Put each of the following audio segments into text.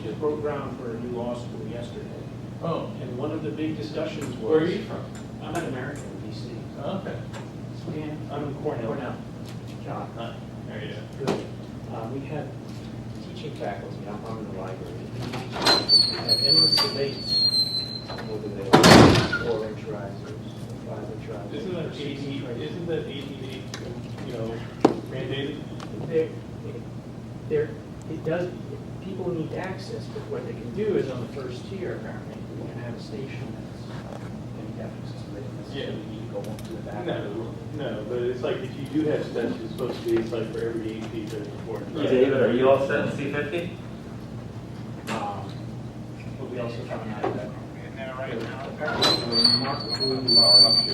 just broke ground for a new law school yesterday. Oh, And one of the big discussions was. where are you from? I'm an American, DC. Oh, okay. Dan, I'm in Cornell. John. There you Good. We had teaching faculty, I'm in the library. We had endless debates over the 4-inch risers, 5-inch go. risers. Isn't that 18, mandated? It does, people need access, but what they can do is on the first tier, apparently, we can have a station that's handicap accessible. They don't necessarily need to go on to the back. No, but it's like if you do have steps, it's supposed to be, it's like for every 8 feet there's a 4-inch. David, are you all set in C50? But we also found out that apparently remarkably large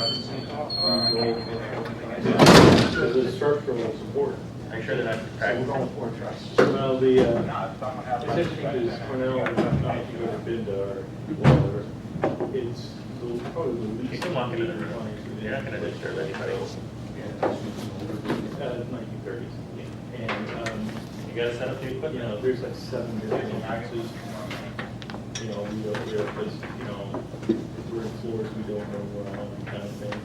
Because it's structural support. Are you sure they're not So we're practicing? going for trust. Well, it's interesting because Cornell, I don't know if you've ever been to or whatever, it's probably the least. You can walk into the room. You're not going to disturb anybody. 1930s. And, You got to set up the equipment. there's like 7 different entrances. We don't hear because, we're in floors, we don't know where we're on, kind of thing.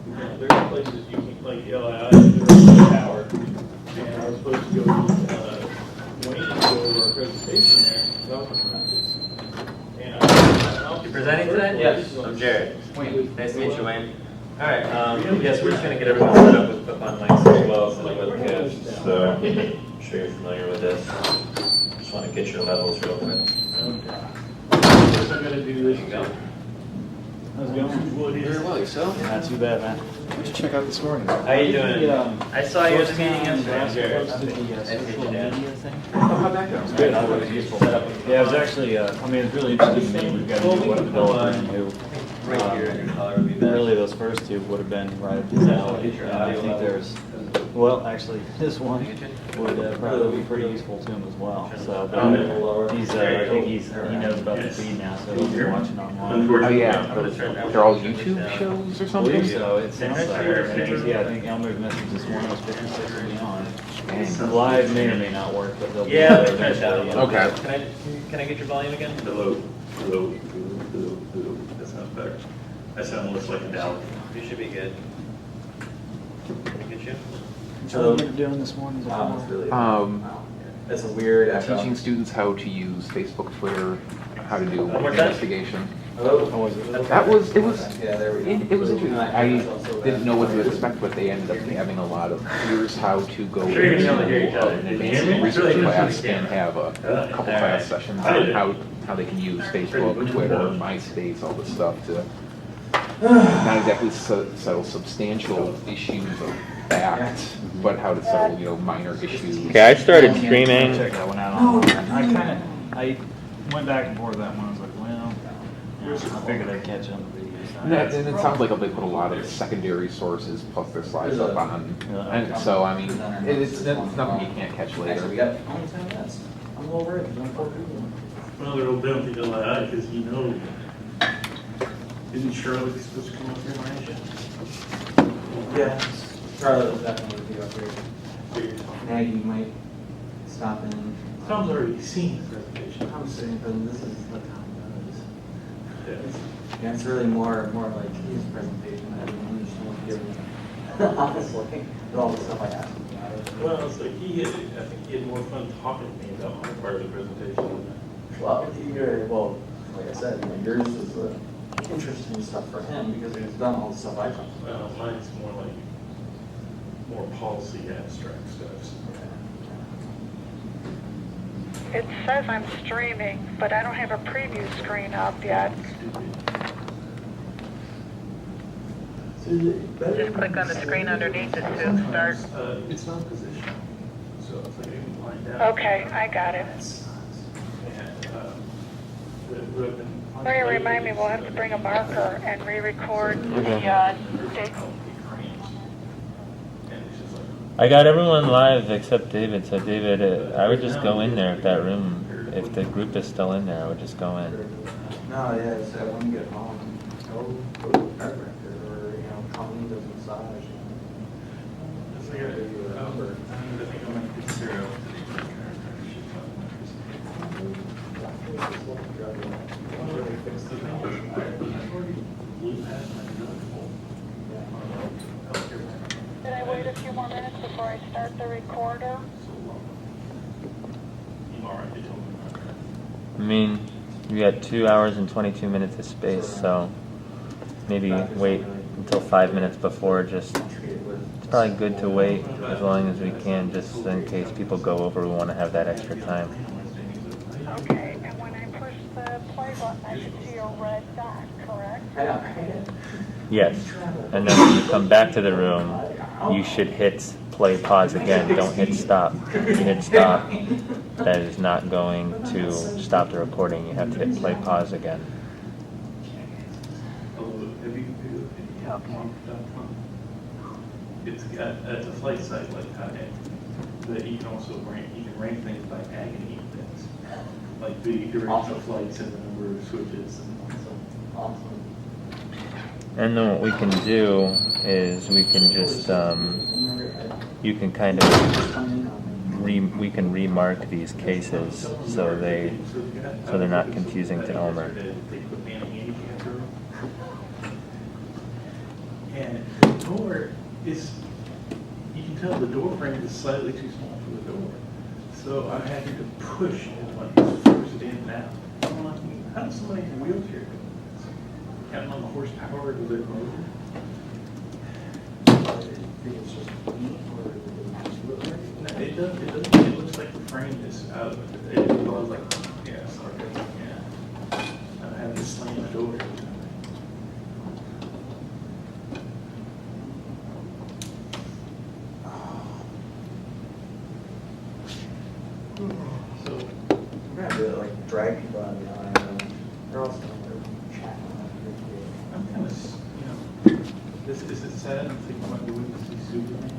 And, there's places you can, like LII, there's a tower, and I was supposed to go to Wayne to go over our presentation there. And You presenting today? Yes. I'm Jared. Wayne. Nice to meet you, Wayne. All right, yes, we're just going to get everyone set up with clip-on mics as well for the webcast, so I'm sure you're familiar with this. Just want to get your levels real quick. I'm going to do this. How's it going? Very well, yourself? Not too bad, man. What'd you check out this morning? How you doing? I saw you at the meeting yesterday, I'm Jared. How'd that go? It was good. I thought it was useful. Yeah, it was actually, it's really interesting to me. We've got a new web developer who, Right here, and your color would be best. really those first two would have been right up his alley. And I think there's, actually, this one would probably be pretty useful to him as well. So, but he's, I think he knows about the feed now, so he's watching online. Oh, yeah. I'm going to turn that They're all one. YouTube shows or I something? believe so. It sounds like, I think Elmer's message this morning was 56 to be on. And live may or may not work, but they'll be Yeah, there turn it down a eventually. little Okay. bit. Can I get your volume again? Hello. That sounds better. I sound less like a Dalek. You should be good. Can I get you? So what are you doing this morning? That's a weird teaching students how to use Facebook, Twitter, how to do One more time. investigation. How was it? It was interesting. I didn't know what to expect, but they ended up having a lot of here's how to go Sure, you can only hear each other. into an Can you hear me? advanced It's really research interesting class to and have a couple Alright. class sessions on how they can use Facebook, Twitter, MySpace, all this stuff to not exactly settle substantial issues of fact, but how to settle, minor issues. Okay, I started streaming. Check that one out online. I went back and forth with that one. I was like, I figured I'd catch on the video side. And it sounds like they put a lot of secondary sources plus their slides up on, and so it's nothing you can't catch later. I'm a little worried, I'm poor people. Well, they're all down to LII because isn't Charlotte supposed to come up here, Marisha? Yeah, Charlotte will definitely be up here. Maggie might stop in. Tom's already seen the presentation. I'm saying, but this is what Tom does. Yeah. Yeah, it's really more like his presentation. I didn't understand what he did. Honestly, with all the stuff I asked him about. Well, it's like I think he had more fun talking to me about my part of the presentation. Well, like I said, yours is the interesting stuff for him because he's done all the stuff I talked about. Well, mine's more policy abstract stuff. It says I'm streaming, but I don't have a preview screen up yet. Just click on the screen underneath it to start. It's not position, so it's like you can find out. Okay, I got it. And, Maria, remind me, we'll have to bring a marker and re-record the date. I got everyone live except David, so David, I would just go in there if that room, if the group is still in there, I would just go in. No, yeah, so when you get home, go to the chiropractor or, call me to the massage. I think I'm going to consider Did I wait a few more minutes before I start the recorder? I mean, you got 2 hours and 22 minutes of space, so maybe wait until 5 minutes before. Just it's probably good to wait as long as we can, just in case people go over. We want to have that extra time. Okay, and when I push the play button, I should see a red dot, correct? Yes, and then when you come back to the room, you should hit play pause again. Don't hit stop. If you hit stop, that is not going to stop the recording. You have to hit play pause again. It's got, it's a flight site like Kayak, that you can also rank, you can rank things by agony things, like the duration of flights and the number of switches and And then what we can do is we can just, you can kind of, we can remark these cases so they're not confusing to Elmer. And the door is, you can tell the door frame is slightly too small for the door. So I'm having to push and like force it in and out. I'm like, how does somebody in a wheelchair do this? Counting on the horsepower of their motor? No, it doesn't, it looks like the frame is out of it. It was like, yeah, sorry, yeah. I'm having to slam the door every time. So, I'm gonna have to like drag people out of the aisle. They're also chatting. I'm kind of, is it sad? I'm thinking about the way to see Superman.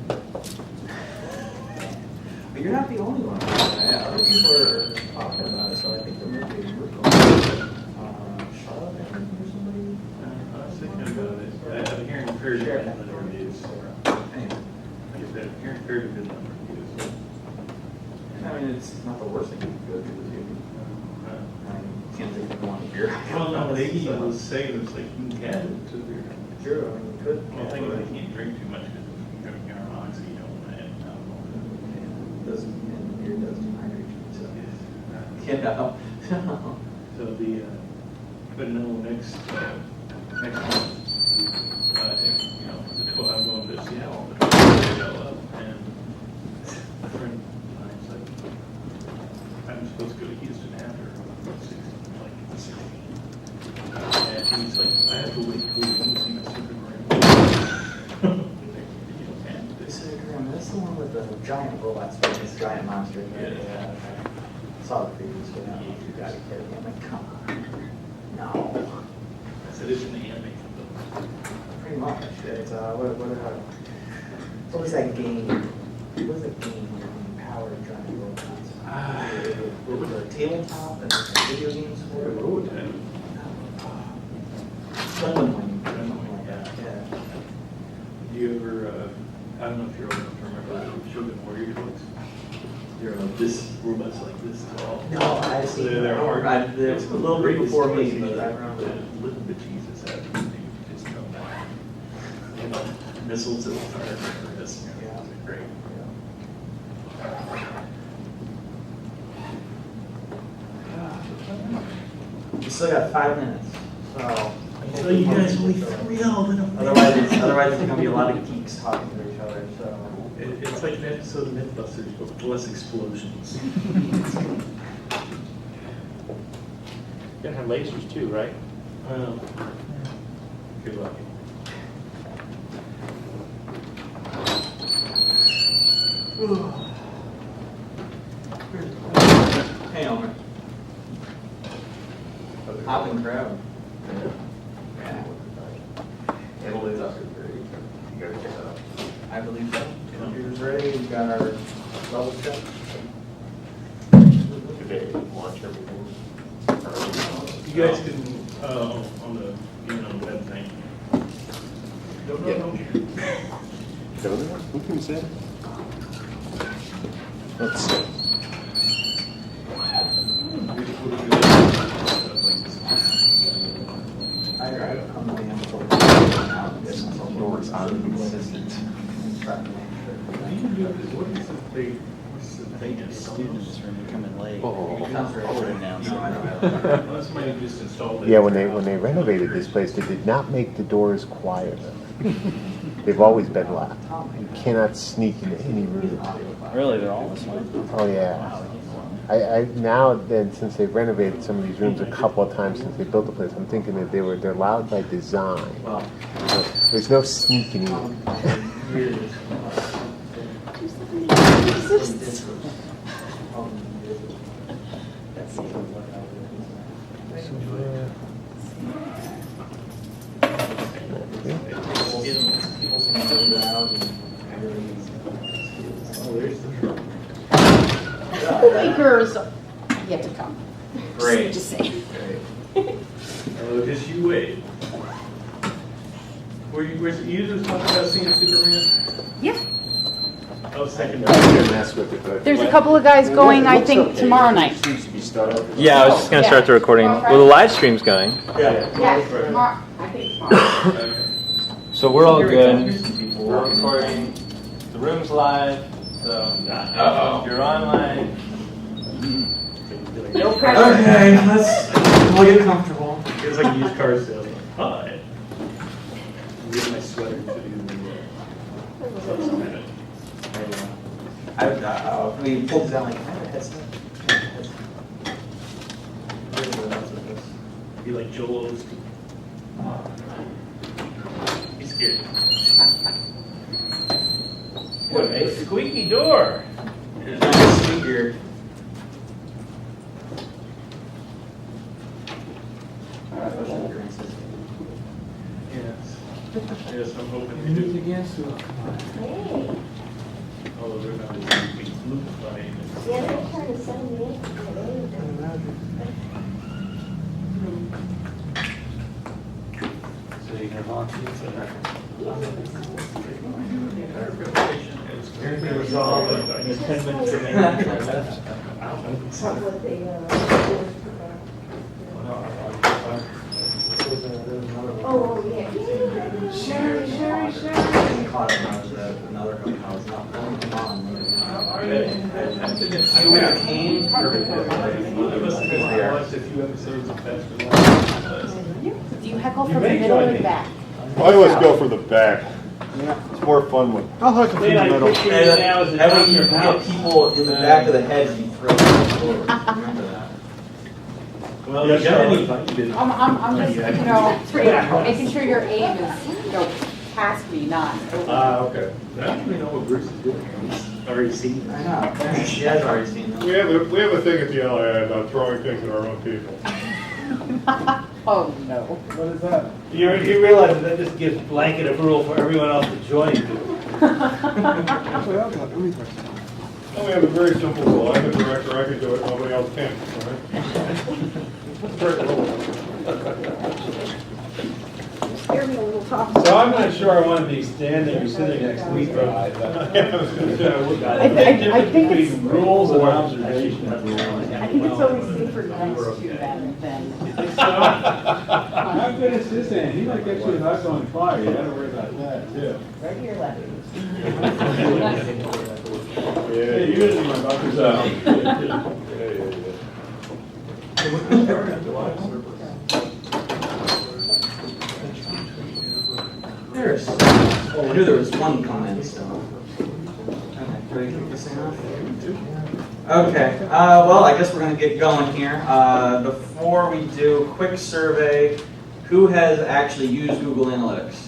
But you're not the only one. Yeah, other people are talking about it, so I think there might be a group of Charlotte, I think, or somebody. I was thinking about it. I'm hearing very good reviews. Anyway, Like I said, I'm hearing very good reviews. I mean, it's not the worst thing you could go through with you. Can't take them one beer. Well, no, they was saying it's like you can add it to their. True, I mean, you could. Well, the thing is, they can't drink too much because if you drink your oxy, you don't want to add alcohol. It does, and beer does dehydrate you, so. Yeah. So the, but no, next month, the 12, I'm going to Seattle, the 12th, and a friend of mine's like, I'm supposed to go to Houston after, like, the 16th. And he's like, I have to wait till we can see my Superman. That's the one with the giant robots, this giant monster. Yeah. Okay. Saw the previous one. You gotta be kidding me. I'm like, come on. No. I said, it's in the animated film. Pretty much. It's what was that game? What was that game where you powered giant robots? What was it? Tabletop and video games for it? Robotech. Something like that. Yeah. Do you ever, I don't know if you're old enough to remember the Shogun Warrior toys? They're like this, robots like this tall. No, I've seen They're hard. It's a little bit before me, but I remember. Little bit Jesus had, you just know that. You know, missiles that will fire for this, Yeah. it's great. We still got 5 minutes, so. So you guys only thrilled in a Otherwise, there's gonna be a lot of geeks talking to each other, so. It's like an episode of Mythbusters, but with less explosions. You're gonna have lasers too, right? Good luck. Hey, Elmer. Hopping crowd. Yeah. It'll lose us. You gotta check that out. I believe so. Computer's ready, we've got our level check. You guys can, on the, on the web thing. No. Who can say? Let's see. they, what's the thing is? Student in this room, you come in late. Oh. Well, somebody just installed it. Yeah, when they renovated this place, they did not make the doors quieter. They've always been loud. You cannot sneak into any room. Really, they're all this way? Oh yeah. I now then, since they've renovated some of these rooms a couple of times since they built the place, I'm thinking that they're loud by design. There's no sneaking in. Lakers yet to come. Great. Just saying. Oh, just you wait. Were you just talking about seeing Superman? Yeah. Oh, second. Mess with it, but There's a couple of guys going, I think, tomorrow night. seems to be started. Yeah, I was just gonna start the recording. Well, the live stream's going. Yes, tomorrow. I think tomorrow. So we're all good. We're recording. The room's live. So if you're online, No pressure. Okay, we'll get comfortable. It's like a used car salesman. Hi. I'm getting my sweater to do the. We pulled this out like, I have a headset. Be like Joel Osteen. He's scared. What a squeaky door. There's no speaker. Yes. Yes, I'm hoping to do. Although they're not as flutifying. Yeah, they're trying to send me in. So you can volunteer. Everything was all in 10 minutes remaining. What they, oh, yeah. Sure. Caught it when I was at another company. I was not going to come on. I would have came. I watched a few episodes of Best for Last. Do you heckle from the middle or the back? I always go for the back. It's more fun with. I'll heckle from the middle. That way you get people in the back of the head and you throw them forward. Remember that. Well, you got any? I'm just, making sure your aim is, past me, not over. Okay. I don't really know what Bruce is doing. He's already seen it. I know. She has already seen them. We have a thing at the LA about throwing things at our own people. Oh, no. What is that? You realize that just gives blanket approval for everyone else to join you. Oh, we have a very simple rule. I'm the director. I can do it. Nobody else can. Scare me a little top. So I'm not sure I want to be standing or sitting next to each other. I think it's, Rules and observations. I think it's always safer next to them than. How good is his hand? He might get you with us on fire. You gotta worry about that, too. Right here, left. Yeah, usually my bucket's out. There's. I knew there was one comment, so. Okay, do I kick this thing off? Okay, well, I guess we're going to get going here. Before we do a quick survey, who has actually used Google Analytics?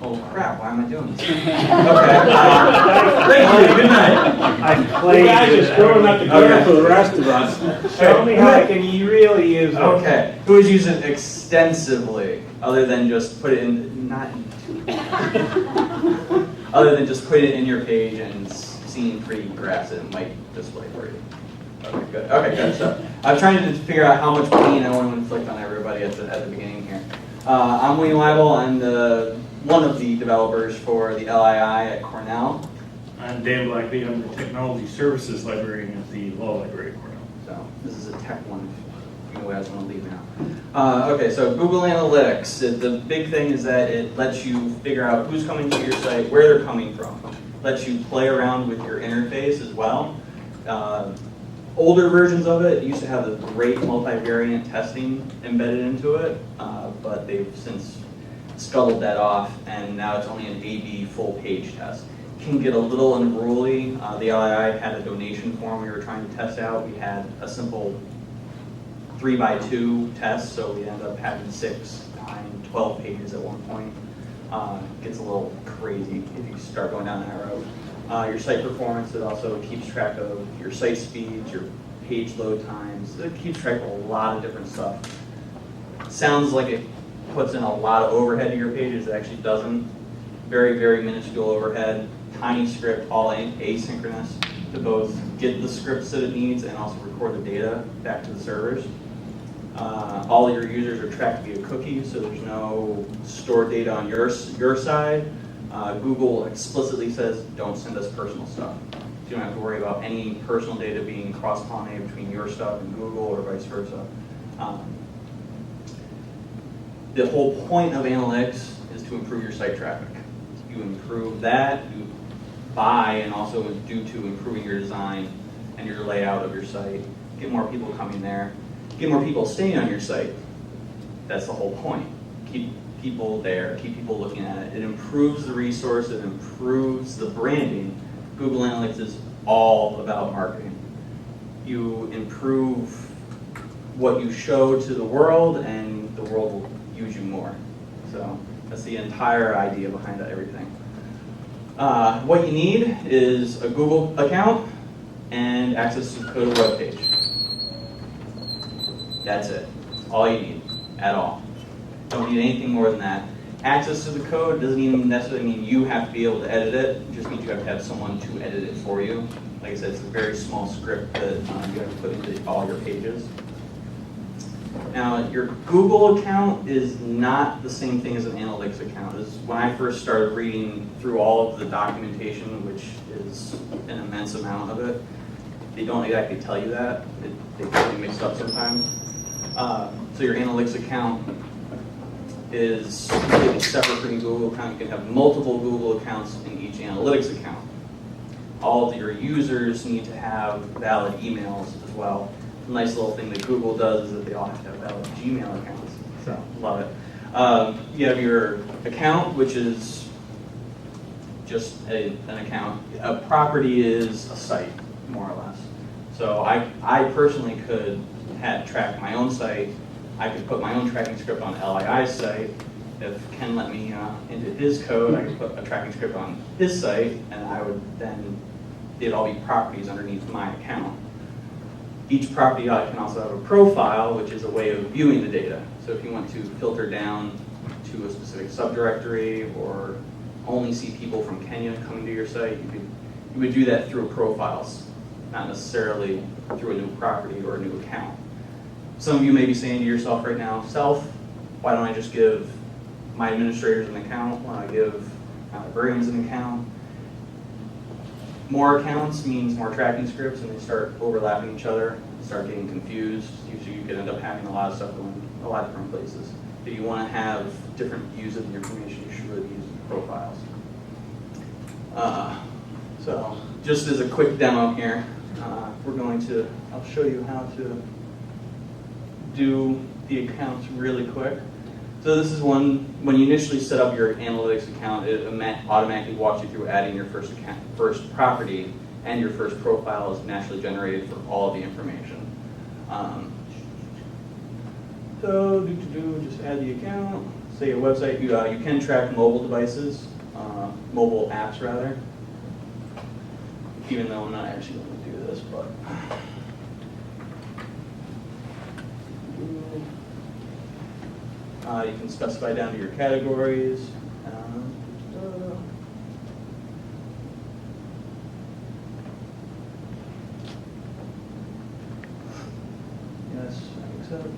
Oh crap, why am I doing this? Okay, thank you, good night. I played. You guys are throwing out the gear for the rest of us. Show me how can you really use it. Okay, who has used it extensively, other than just put it in, other than just put it in your page and seeing pretty graphs it might display for you? Okay, good. So I'm trying to figure out how much pain I want to inflict on everybody at the beginning here. I'm Wayne Weibel. I'm one of the developers for the LII at Cornell. I'm Dan Blackley. I'm the Technology Services Librarian at the Law Library at Cornell. So this is a tech one. If you guys want to leave now. Okay, so Google Analytics. The big thing is that it lets you figure out who's coming to your site, where they're coming from. lets you play around with your interface as well. Older versions of it used to have the great multivariate testing embedded into it, but they've since scuttled that off, and now it's only an A/B full page test. Can get a little unruly. The LII had a donation form we were trying to test out. We had a simple 3x2 test, so we ended up having 6, 9, 12 pages at one point. Gets a little crazy if you start going down that road. Your site performance, it also keeps track of your site speeds, your page load times. It keeps track of a lot of different stuff. Sounds like it puts in a lot of overhead to your pages. It actually doesn't. Very, very minuscule overhead. Tiny script, all asynchronous to both get the scripts that it needs and also record the data back to the servers. All of your users are tracked via cookies, so there's no stored data on your side. Google explicitly says don't send us personal stuff. So you don't have to worry about any personal data being cross-pollinated between your stuff and Google or vice versa. The whole point of analytics is to improve your site traffic. You improve that, you by and also due to improving your design and your layout of your site, get more people coming there, get more people staying on your site. That's the whole point. Keep people there, keep people looking at it. It improves the resource, it improves the branding. Google Analytics is all about marketing. You improve what you show to the world and the world will use you more. So that's the entire idea behind everything. What you need is a Google account and access to the code web page. That's it. All you need at all. Don't need anything more than that. Access to the code doesn't even necessarily mean you have to be able to edit it. It just means you have to have someone to edit it for you. Like I said, it's a very small script that you have to put into all your pages. Now, your Google account is not the same thing as an analytics account. This is when I first started reading through all of the documentation, which is an immense amount of it. They don't exactly tell you that. They get it mixed up sometimes. So your analytics account is completely separate from your Google account. You can have multiple Google accounts in each analytics account. All of your users need to have valid emails as well. The nice little thing that Google does is that they all have to have valid Gmail accounts. So, love it. You have your account, which is just an account. A property is a site, more or less. So I personally could track my own site. I could put my own tracking script on LII's site. If Ken let me into his code, I could put a tracking script on his site, and I would then, they'd all be properties underneath my account. Each property can also have a profile, which is a way of viewing the data. So if you want to filter down to a specific subdirectory or only see people from Kenya coming to your site, you would do that through profiles, not necessarily through a new property or a new account. Some of you may be saying to yourself right now, Self, why don't I just give my administrators an account? Why don't I give my librarians an account? More accounts means more tracking scripts, and they start overlapping each other, start getting confused. Usually you could end up having a lot of stuff going a lot of different places. If you want to have different views of the information, you should really be using profiles. So just as a quick demo here, I'll show you how to do the accounts really quick. So this is when you initially set up your analytics account, it automatically walks you through adding your first property, and your first profile is naturally generated for all of the information. So just add the account. Say your website, you can track mobile devices, mobile apps rather. Even though I'm not actually going to do this, but. You can specify down to your categories. Yes, I accept.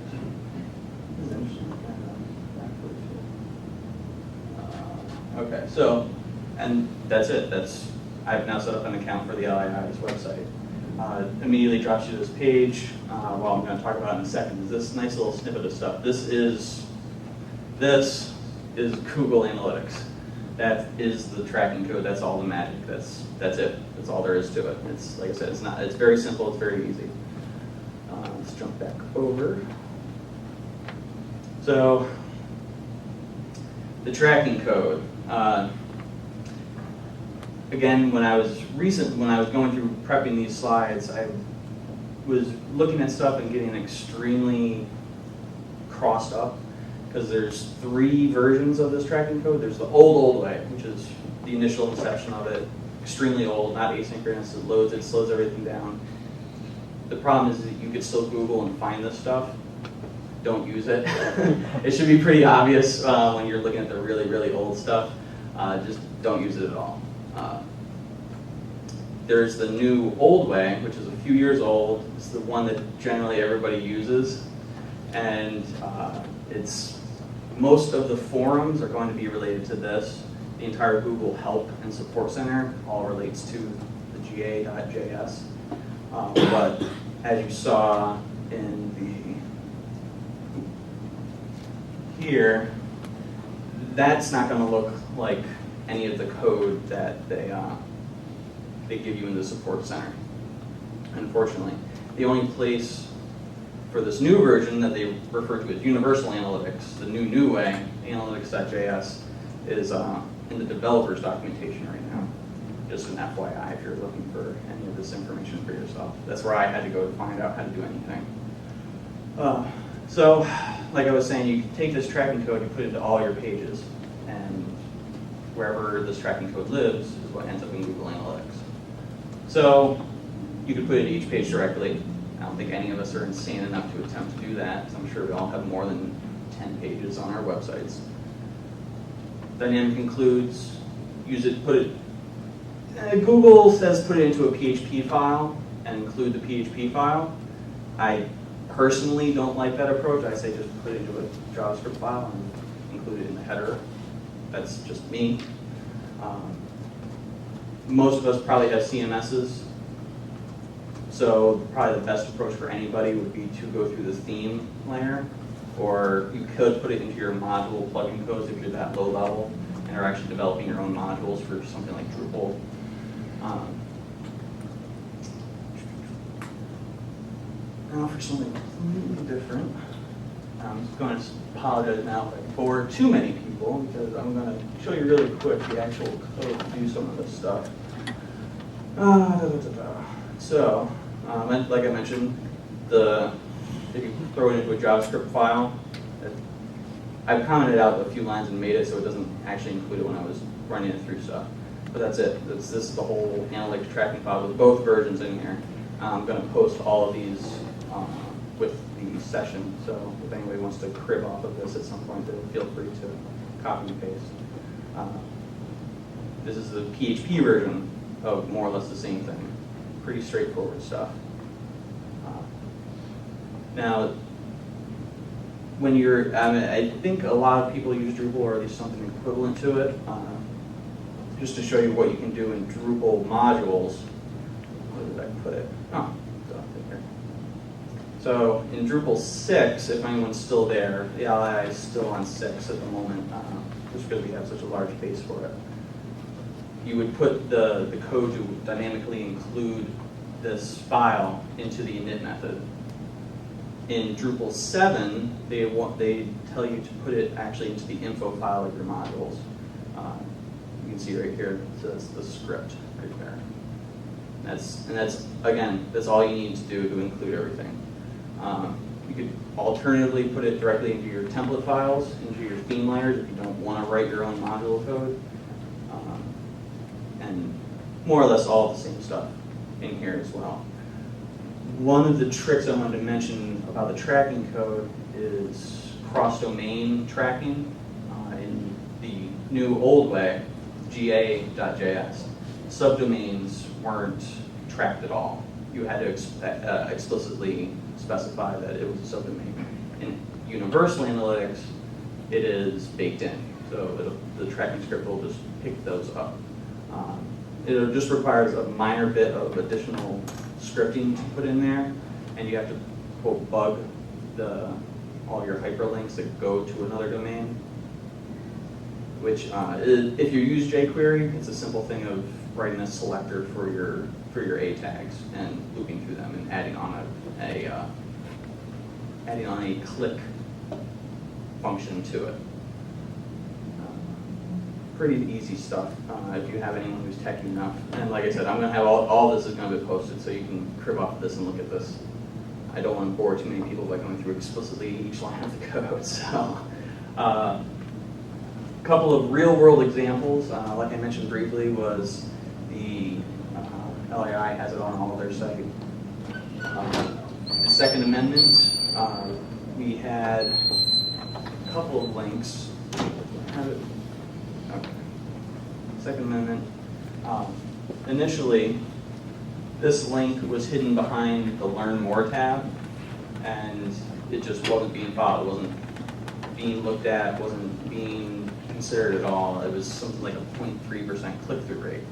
Okay, so, and that's it. I've now set up an account for the LII's website. Immediately drops you to this page. Well, I'm going to talk about it in a second. Is this nice little snippet of stuff. This is Google Analytics. That is the tracking code. That's all the magic. That's it. That's all there is to it. It's like I said. It's not. It's very simple. It's very easy. Let's jump back over. So the tracking code. Again, when I was going through prepping these slides, I was looking at stuff and getting extremely crossed up because there's 3 versions of this tracking code. There's the old way, which is the initial inception of it, extremely old, not asynchronous. It loads, it slows everything down. The problem is that you could still Google and find this stuff. Don't use it. It should be pretty obvious when you're looking at the really, really old stuff. Just don't use it at all. There's the new old way, which is a few years old. It's the one that generally everybody uses. And it's most of the forums are going to be related to this. The entire Google Help and Support Center all relates to the GA.js. But as you saw in here, that's not going to look like any of the code that they give you in the support center, unfortunately. The only place for this new version that they refer to as Universal Analytics, the new way, analytics.js, is in the developer's documentation right now. Just an FYI if you're looking for any of this information for yourself. That's where I had to go to find out how to do anything. So, like I was saying, you take this tracking code, you put it into all your pages, and wherever this tracking code lives is what ends up in Google Analytics. So you could put it in each page directly. I don't think any of us are insane enough to attempt to do that, so I'm sure we all have more than 10 pages on our websites. Dynamic includes, use it, put it, Google says put it into a PHP file and include the PHP file. I personally don't like that approach. I say just put it into a JavaScript file and include it in the header. That's just me. Most of us probably have CMSs, so probably the best approach for anybody would be to go through the theme layer, or you could put it into your module plugin codes if you're that low level and are actually developing your own modules for something like Drupal. Now for something completely different. I'm going to apologize now if I bore too many people, because I'm going to show you really quick the actual code to do some of this stuff. So, like I mentioned, if you throw it into a JavaScript file, I've commented out a few lines and made it so it doesn't actually include it when I was running it through stuff. But that's it. This is the whole analytics tracking file with both versions in here. I'm going to post all of these with the session, so if anybody wants to crib off of this at some point, then feel free to copy and paste. This is the PHP version of more or less the same thing. Pretty straightforward stuff. Now, when you're, I think a lot of people use Drupal, or at least something equivalent to it. Just to show you what you can do in Drupal modules. Where did I put it? Oh, it's up there. So in Drupal 6, if anyone's still there, the LI is still on 6 at the moment, just because we have such a large base for it. You would put the code to dynamically include this file into the init method. In Drupal 7, they tell you to put it actually into the info file of your modules. You can see right here, it says the script right there. And that's again, that's all you need to do to include everything. You could alternatively put it directly into your template files, into your theme layers if you don't want to write your own module code. And more or less all the same stuff in here as well. One of the tricks I wanted to mention about the tracking code is cross-domain tracking in the new old way, GA.js. Subdomains weren't tracked at all. You had to explicitly specify that it was a subdomain. In Universal Analytics, it is baked in. So the tracking script will just pick those up. It just requires a minor bit of additional scripting to put in there, and you have to quote bug all your hyperlinks that go to another domain, which if you use jQuery, it's a simple thing of writing a selector for your A tags and looping through them and adding on a click function to it. Pretty easy stuff if you have anyone who's techy enough. And like I said, I'm going to have all this is going to be posted so you can crib off this and look at this. I don't want to bore too many people by going through explicitly each line of the code. So, a couple of real-world examples, like I mentioned briefly, was the LAI has it on all of their site. The Second Amendment, we had a couple of links. Okay. Second Amendment. Initially, this link was hidden behind the Learn More tab, and it just wasn't being followed. It wasn't being looked at, wasn't being considered at all. It was something like a 0.3% click-through rate.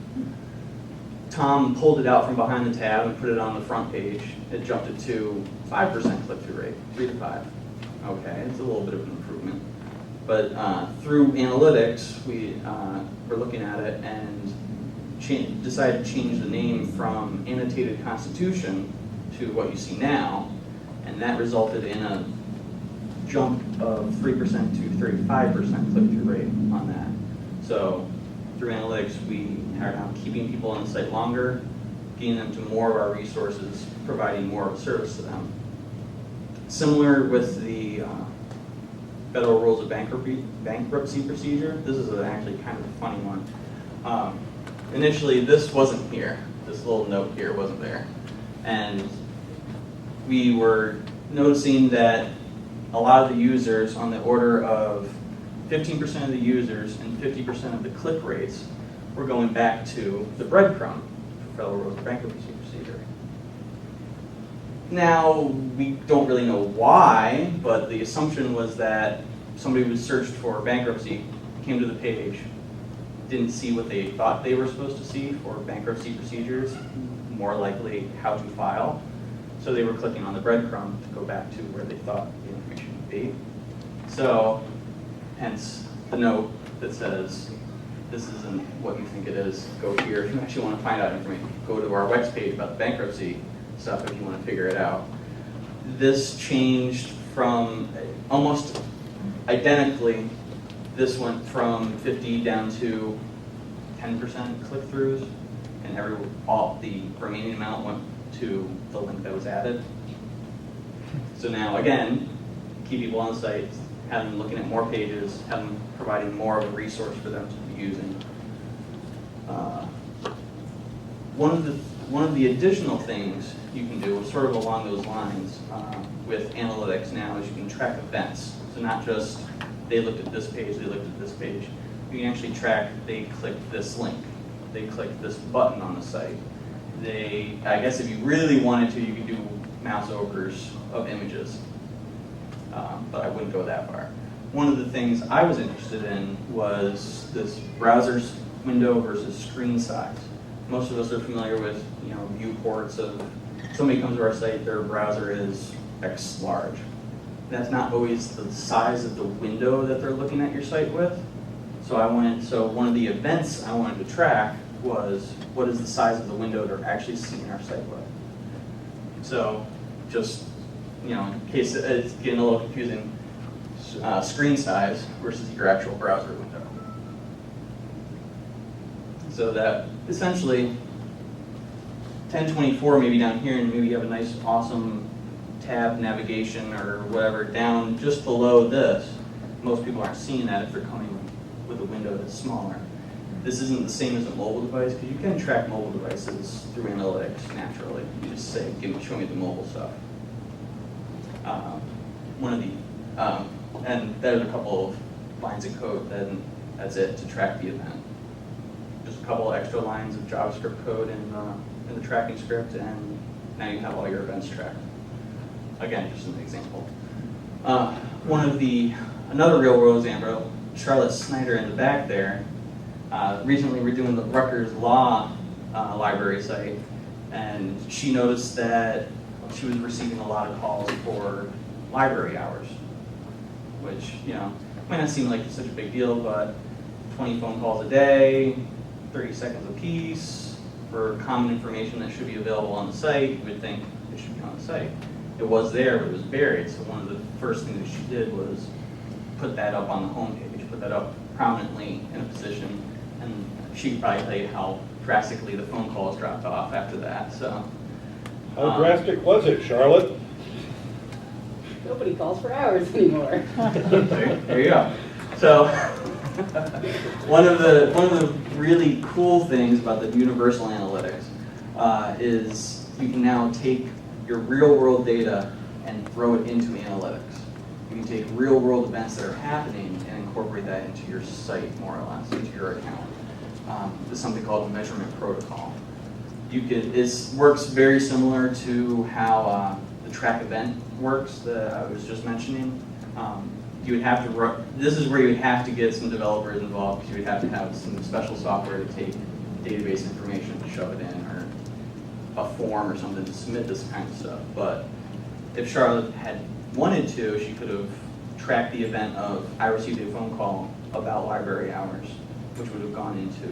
Tom pulled it out from behind the tab and put it on the front page. It jumped it to 5% click-through rate, 3 to 5. Okay, it's a little bit of an improvement. But through analytics, we were looking at it and decided to change the name from Annotated Constitution to what you see now, and that resulted in a jump of 3% to 35% click-through rate on that. So through analytics, we are now keeping people on the site longer, getting them to more of our resources, providing more of a service to them. Similar with the Federal Rules of Bankruptcy Procedure. This is actually kind of a funny one. Initially, this wasn't here. This little note here wasn't there. And we were noticing that a lot of the users, on the order of 15% of the users and 50% of the click rates, were going back to the breadcrumb for Federal Rules of Bankruptcy Procedure. Now, we don't really know why, but the assumption was that somebody who searched for bankruptcy came to the page, didn't see what they thought they were supposed to see for bankruptcy procedures, more likely how to file. So they were clicking on the breadcrumb to go back to where they thought the information would be. So, hence the note that says, this isn't what you think it is. Go here if you actually want to find out information. Go to our Wix page about the bankruptcy stuff if you want to figure it out. This changed from almost identically. This went from 50 down to 10% click-throughs, and all the remaining amount went to the link that was added. So now, again, keep people on the site, have them looking at more pages, have them providing more of a resource for them to be using. One of the additional things you can do, sort of along those lines, with analytics now, is you can track events. So not just they looked at this page, they looked at this page. You can actually track they clicked this link, they clicked this button on the site. I guess if you really wanted to, you could do mouse overs of images, but I wouldn't go that far. One of the things I was interested in was this browser window versus screen size. Most of us are familiar with, viewports of somebody comes to our site, their browser is X large. That's not always the size of the window that they're looking at your site with. So one of the events I wanted to track was what is the size of the window they're actually seeing our site with. So just, in case it's getting a little confusing, screen size versus your actual browser window. So that essentially 1024 maybe down here, and maybe you have a nice awesome tab navigation or whatever down just below this. Most people aren't seeing that if they're coming with a window that's smaller. This isn't the same as a mobile device, because you can track mobile devices through analytics naturally. You just say, show me the mobile stuff. And there's a couple of lines of code, then that's it to track the event. Just a couple of extra lines of JavaScript code in the tracking script, and now you have all your events tracked. Again, just an example. Another real world example, Charlotte Snyder in the back there. Recently we're doing the Rutgers Law library site, and she noticed that she was receiving a lot of calls for library hours, which, might not seem like such a big deal, but 20 phone calls a day, 30 seconds apiece, for common information that should be available on the site. You would think it should be on the site. It was there, but it was buried. So one of the first things that she did was put that up on the homepage, put that up prominently in a position, and she could probably tell you how drastically the phone calls dropped off after that. So, How drastic was it, Charlotte? Nobody calls for hours anymore. there you go. So one of the really cool things about the universal analytics is you can now take your real world data and throw it into analytics. You can take real world events that are happening and incorporate that into your site, more or less, into your account. There's something called a measurement protocol. It works very similar to how the track event works that I was just mentioning. You would have to this is where you would have to get some developers involved, because you would have to have some special software to take database information and shove it in, or a form or something to submit this kind of stuff. But if Charlotte had wanted to, she could have tracked the event of I received a phone call about library hours, which would have gone into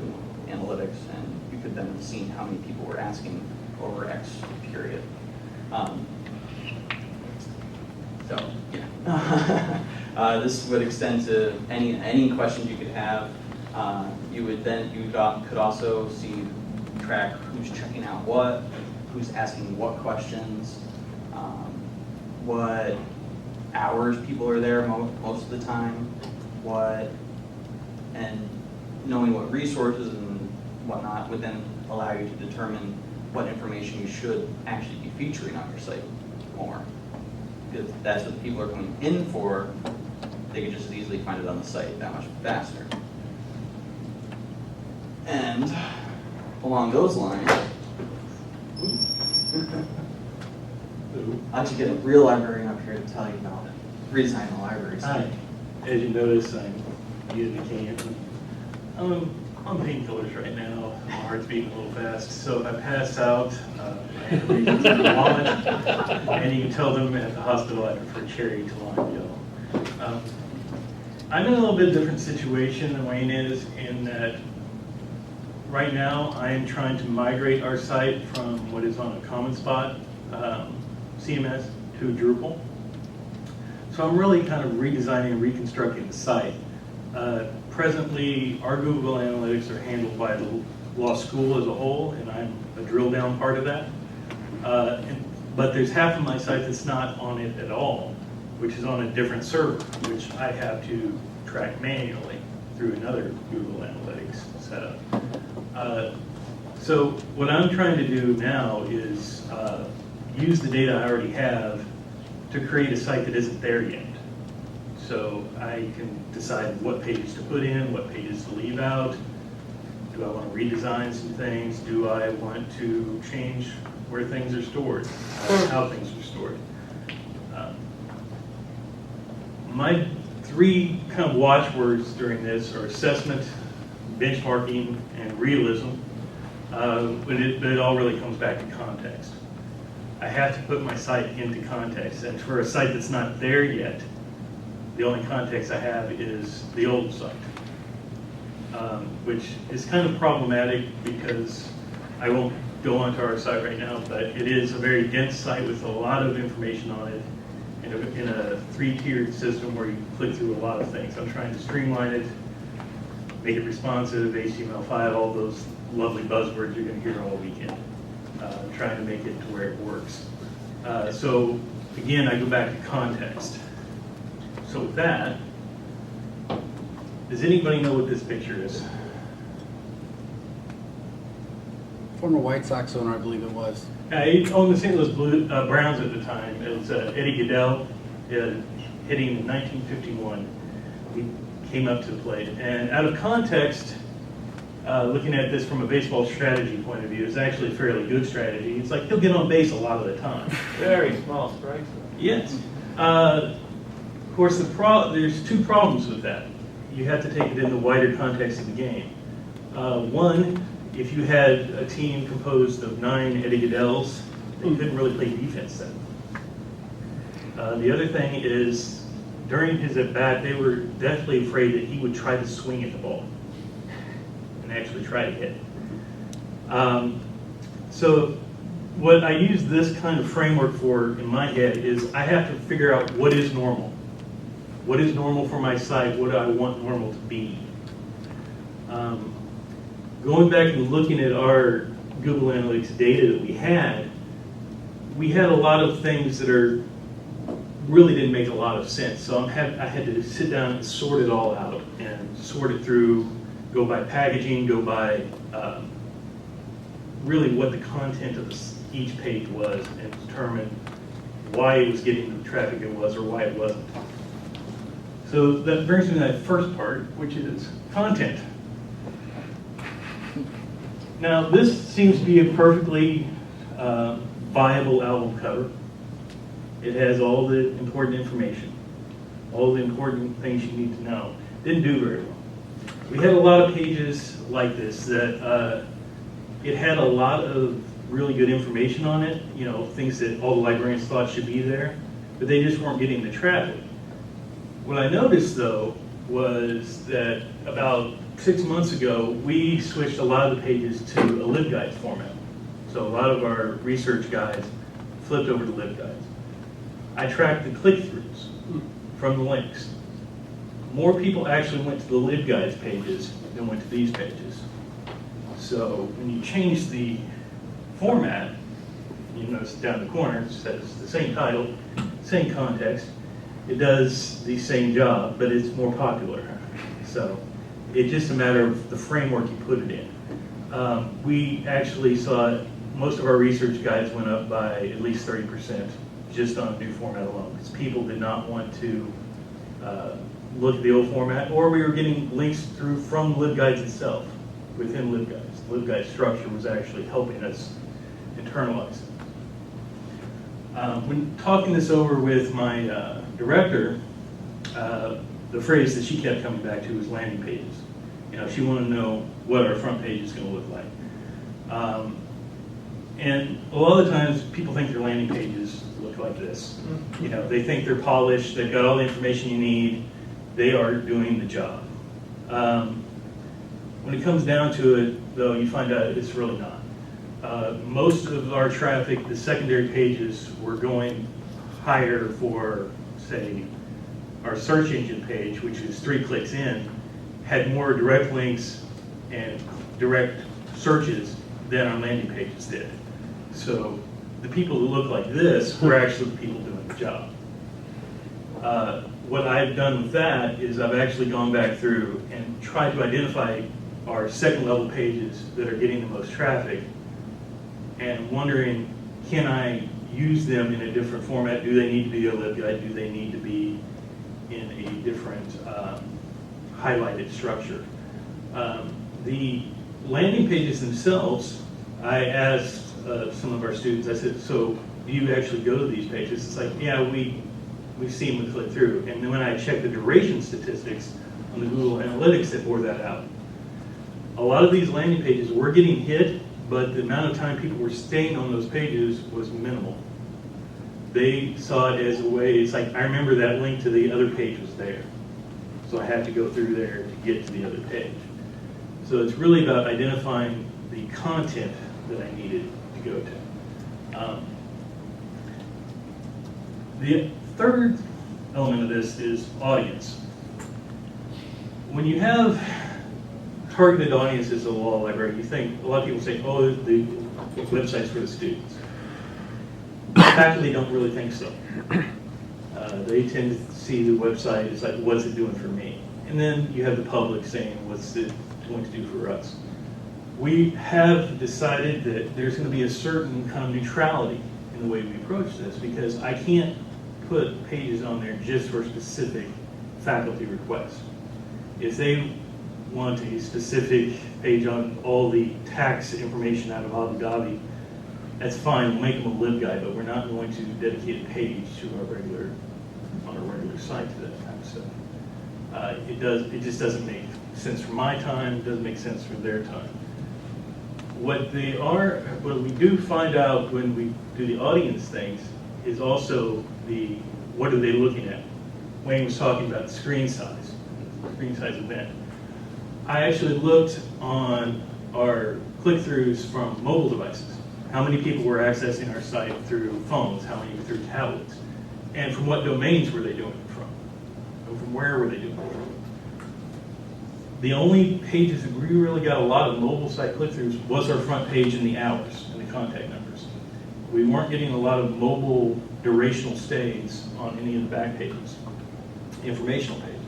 analytics, and you could then have seen how many people were asking over X period. So yeah, this would extend to any questions you could have. You could also track who's checking out what, who's asking what questions, what hours people are there most of the time, and knowing what resources and whatnot would then allow you to determine what information you should actually be featuring on your site more. Because that's what people are coming in for, they could just as easily find it on the site that much faster. And along those lines, I'll just get a real librarian up here to tell you about redesigning the library site. As you notice, I'm using a cane. I'm on painkillers right now. My heart's beating a little fast. So if I pass out, I have reasons to vomit. And you can tell them at the hospital I prefer cherry to lime yellow. I'm in a little bit different situation than Wayne is, in that right now I am trying to migrate our site from what is on a Common Spot CMS to Drupal. So I'm really kind of redesigning and reconstructing the site. Presently, our Google Analytics are handled by the law school as a whole, and I'm a drill down part of that. But there's half of my site that's not on it at all, which is on a different server, which I have to track manually through another Google Analytics setup. So what I'm trying to do now is use the data I already have to create a site that isn't there yet. So I can decide what pages to put in, what pages to leave out. Do I want to redesign some things? Do I want to change where things are stored, how things are stored? My three kind of watchwords during this are assessment, benchmarking, and realism. But it all really comes back to context. I have to put my site into context, and for a site that's not there yet, the only context I have is the old site, which is kind of problematic because I won't go onto our site right now, but it is a very dense site with a lot of information on it in a three-tiered system where you can click through a lot of things. I'm trying to streamline it, make it responsive, HTML5, all those lovely buzzwords you're going to hear all weekend. Trying to make it to where it works. So again, I go back to context. So with that, does anybody know what this picture is? Former White Sox owner, I believe it was. He owned the St. Louis Browns at the time. It was Eddie Goodell, hitting in 1951. He came up to the plate. And out of context, looking at this from a baseball strategy point of view, it's actually a fairly good strategy. It's like he'll get on base a lot of the time. Very small strikes. Yes. Of course, there's two problems with that. You have to take it in the wider context of the game. One, if you had a team composed of 9 Eddie Goodells, they couldn't really play defense then. The other thing is, during his at-bat, they were deathly afraid that he would try to swing at the ball. and actually try to hit. So what I use this kind of framework for in my head is I have to figure out what is normal. What is normal for my site? What do I want normal to be? Going back and looking at our Google Analytics data that we had a lot of things that really didn't make a lot of sense. So I had to sit down and sort it all out and sort it through, go by packaging, go by really what the content of each page was, and determine why it was getting the traffic it was or why it wasn't. So that brings me to that first part, which is content. Now, this seems to be a perfectly viable album cover. It has all the important information, all the important things you need to know. Didn't do very well. We had a lot of pages like this that it had a lot of really good information on it, you know, things that all the librarians thought should be there, but they just weren't getting the traffic. What I noticed, though, was that about 6 months ago, we switched a lot of the pages to a LibGuides format. So a lot of our research guides flipped over to LibGuides. I tracked the click-throughs from the links. More people actually went to the LibGuides pages than went to these pages. So when you change the format, you notice down the corner it says the same title, same context. It does the same job, but it's more popular. So it's just a matter of the framework you put it in. We actually saw most of our research guides went up by at least 30% just on a new format alone, because people did not want to look at the old format, or we were getting links through from LibGuides itself within LibGuides. The LibGuide structure was actually helping us internalize it. When talking this over with my director, the phrase that she kept coming back to was landing pages. You know, she wanted to know what our front page is going to look like. And a lot of the times people think their landing pages look like this. You know, they think they're polished, they've got all the information you need, they are doing the job. When it comes down to it, though, you find out it's really not. Most of our traffic, the secondary pages, were going higher for, say, our search engine page, which is 3 clicks in, had more direct links and direct searches than our landing pages did. So the people who look like this were actually the people doing the job. What I've done with that is I've actually gone back through and tried to identify our second level pages that are getting the most traffic and wondering, can I use them in a different format? Do they need to be a LibGuide? Do they need to be in a different highlighted structure? The landing pages themselves, I asked some of our students, I said, so do you actually go to these pages? It's like, yeah, we see them click through. And then when I checked the duration statistics on the Google Analytics that bore that out, a lot of these landing pages were getting hit, but the amount of time people were staying on those pages was minimal. They saw it as a way, it's like, I remember that link to the other page was there. So I had to go through there to get to the other page. So it's really about identifying the content that I needed to go to. The third element of this is audience. When you have targeted audiences of a law library, you think, a lot of people say, oh, the website's for the students. Faculty don't really think so. They tend to see the website as like, what's it doing for me? And then you have the public saying, what's it going to do for us? We have decided that there's going to be a certain kind of neutrality in the way we approach this, because I can't put pages on there just for specific faculty requests. If they want a specific page on all the tax information out of Abu Dhabi, that's fine, we'll make them a LibGuide, but we're not going to dedicate a page on our regular site to that kind of stuff. It just doesn't make sense for my time, it doesn't make sense for their time. What we do find out when we do the audience things is also what are they looking at? Wayne was talking about the screen size event. I actually looked on our click-throughs from mobile devices. How many people were accessing our site through phones? How many through tablets? And from what domains were they doing it from? And from where were they doing it from? The only pages that we really got a lot of mobile site click-throughs was our front page and the hours and the contact numbers. We weren't getting a lot of mobile durational stays on any of the back pages, informational pages.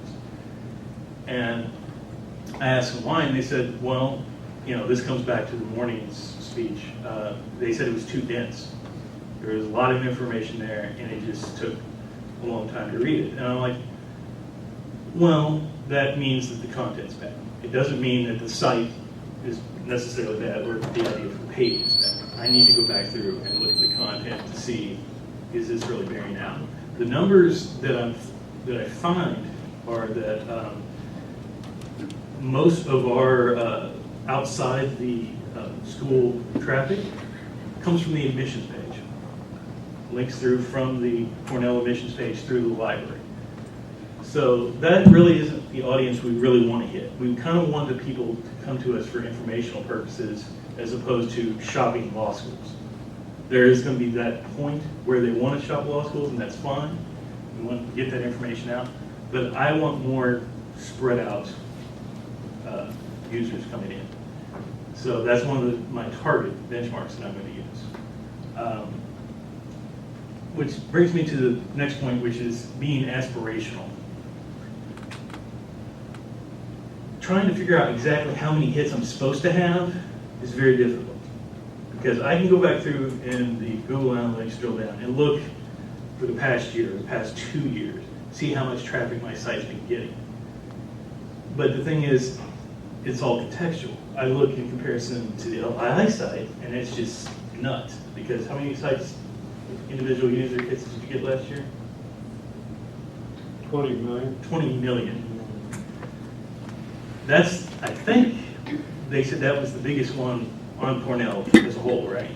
And I asked them why, and they said, well, you know, this comes back to the morning's speech. They said it was too dense. There was a lot of information there, and it just took a long time to read it. And I'm like, well, that means that the content's bad. It doesn't mean that the site is necessarily bad or the idea of the page is bad. I need to go back through and look at the content to see, is this really bearing out? The numbers that I find are that most of our outside the school traffic comes from the admissions page. Links through from the Cornell admissions page through the library. So that really isn't the audience we really want to hit. We kind of want the people to come to us for informational purposes as opposed to shopping law schools. There is going to be that point where they want to shop law schools, and that's fine. We want to get that information out. But I want more spread out users coming in. So that's one of my target benchmarks that I'm going to use. Which brings me to the next point, which is being aspirational. Trying to figure out exactly how many hits I'm supposed to have is very difficult. Because I can go back through in the Google Analytics drill down and look for the past year, the past 2 years, see how much traffic my site's been getting. But the thing is, it's all contextual. I look in comparison to the LII site, and it's just nuts. Because how many sites, individual user hits did you get last year? 20 million. 20 million. That's, I think, they said that was the biggest one on Cornell as a whole, right?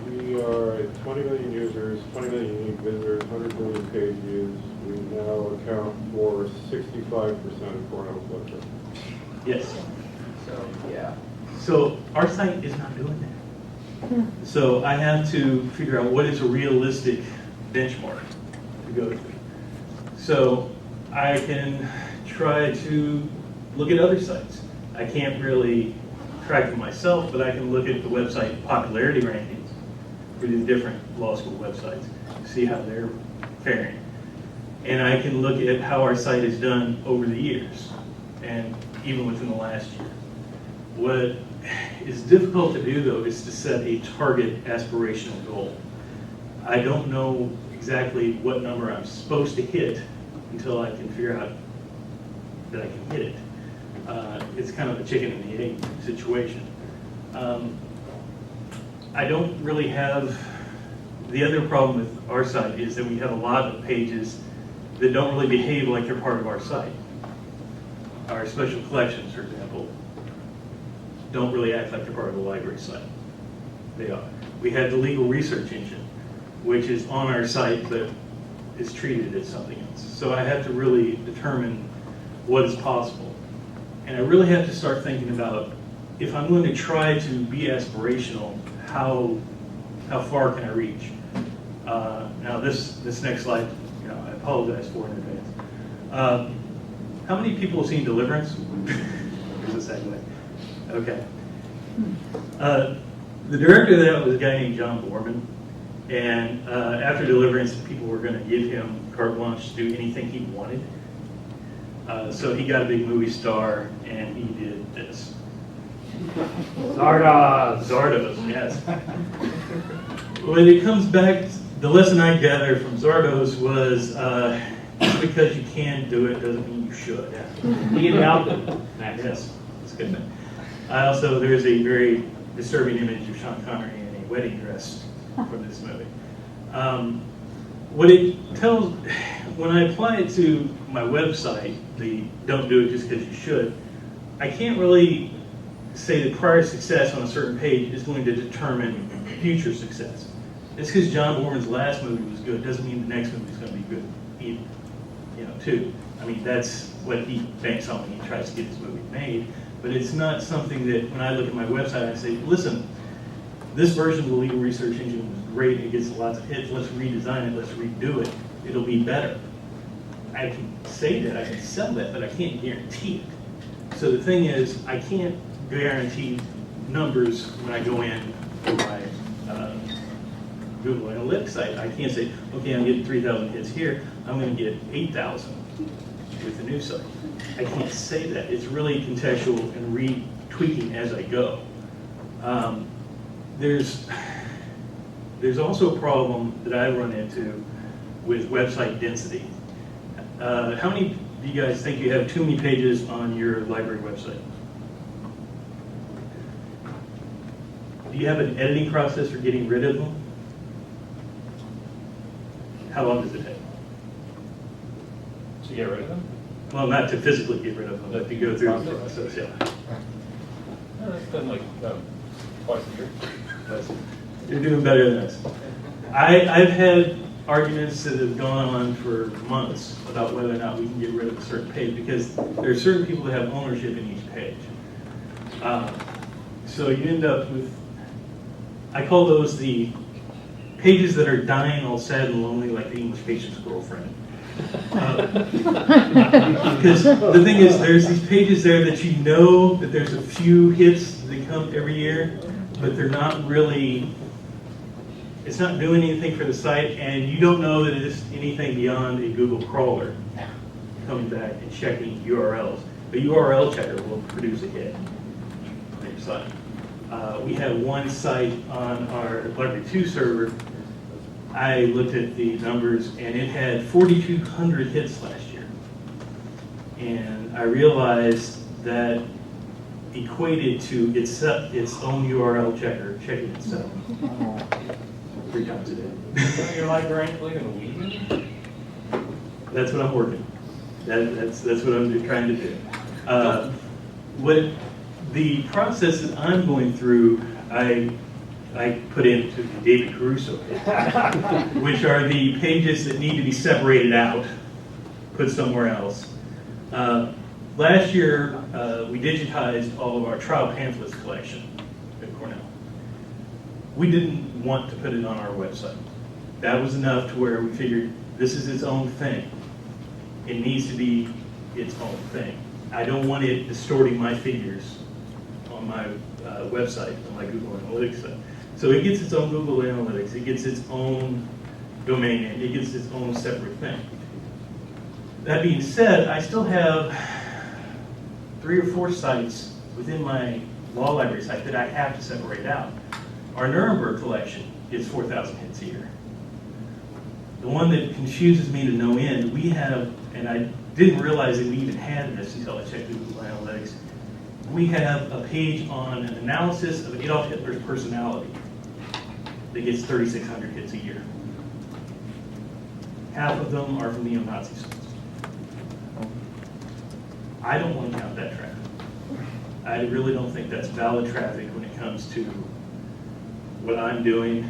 We are at 20 million users, 20 million unique visitors, 100 million page views. We now account for 65% of Cornell's website. Yes. So, yeah. So our site is not doing that. So I have to figure out what is a realistic benchmark to go through. So I can try to look at other sites. I can't really track them myself, but I can look at the website popularity rankings for these different law school websites, see how they're faring. And I can look at how our site has done over the years, and even within the last year. What is difficult to do, though, is to set a target aspirational goal. I don't know exactly what number I'm supposed to hit until I can figure out that I can hit it. It's kind of a chicken and the egg situation. I don't really have, the other problem with our site is that we have a lot of pages that don't really behave like they're part of our site. Our special collections, for example, don't really act like they're part of the library site. They are. We have the legal research engine, which is on our site but is treated as something else. So I have to really determine what is possible. And I really have to start thinking about, if I'm going to try to be aspirational, how far can I reach? Now this next slide, you know, I apologize for in advance. How many people have seen Deliverance? Here's a segue. Okay. The director of that was a guy named John Borman, and after Deliverance, people were going to give him carte blanche to do anything he wanted. So he got a big movie star, and he did this. Zardoz, yes. When it comes back, the lesson I gathered from Zardoz was, just because you can do it doesn't mean you should. You can help it. Yes, that's good. There's a very disturbing image of Sean Connery in a wedding dress from this movie. What it tells, when I apply it to my website, the don't do it just because you should, I can't really say that prior success on a certain page is going to determine future success. Just because John Borman's last movie was good doesn't mean the next movie is going to be good either, too. I mean, that's what he banks on when he tries to get his movie made. But it's not something that when I look at my website, I say, listen, this version of the legal research engine was great, it gets lots of hits, let's redesign it, let's redo it, it'll be better. I can say that, I can sell that, but I can't guarantee it. So the thing is, I can't guarantee numbers when I go in to my Google Analytics site. I can't say, okay, I'm getting 3,000 hits here, I'm going to get 8,000 with the new site. I can't say that. It's really contextual and retweaking as I go. There's also a problem that I run into with website density. How many of you guys think you have too many pages on your library website? Do you have an editing process for getting rid of them? How long does it take? To get rid of them? Well, not to physically get rid of them, but to go through the process, yeah. No, it's done like twice a year. You're doing better than us. I've had arguments that have gone on for months about whether or not we can get rid of a certain page, because there are certain people that have ownership in each page. So you end up with, I call those the pages that are dying all sad and lonely like the English patient's girlfriend. Because the thing is, there's these pages there that you know that there's a few hits that come every year, but they're not really, it's not doing anything for the site, and you don't know that it's anything beyond a Google crawler coming back and checking URLs. A URL checker will produce a hit on your site. We have one site on our Library 2 server. I looked at the numbers, and it had 4,200 hits last year. And I realized that equated to its own URL checker checking itself 3 times a day. Your librarian believe in weeding? That's what I'm working. That's what I'm trying to do. What the process that I'm going through, I put into the David Caruso page, which are the pages that need to be separated out, put somewhere else. Last year, we digitized all of our trial pamphlets collection at Cornell. We didn't want to put it on our website. That was enough to where we figured this is its own thing. It needs to be its own thing. I don't want it distorting my figures on my website, on my Google Analytics site. So it gets its own Google Analytics, it gets its own domain name, it gets its own separate thing. That being said, I still have 3 or 4 sites within my law library site that I have to separate out. Our Nuremberg collection gets 4,000 hits a year. The one that confuses me to no end, we have, and I didn't realize that we even had this until I checked Google Analytics, we have a page on an analysis of Adolf Hitler's personality that gets 3,600 hits a year. Half of them are from neo-Nazi sites. I don't want to count that traffic. I really don't think that's valid traffic when it comes to what I'm doing,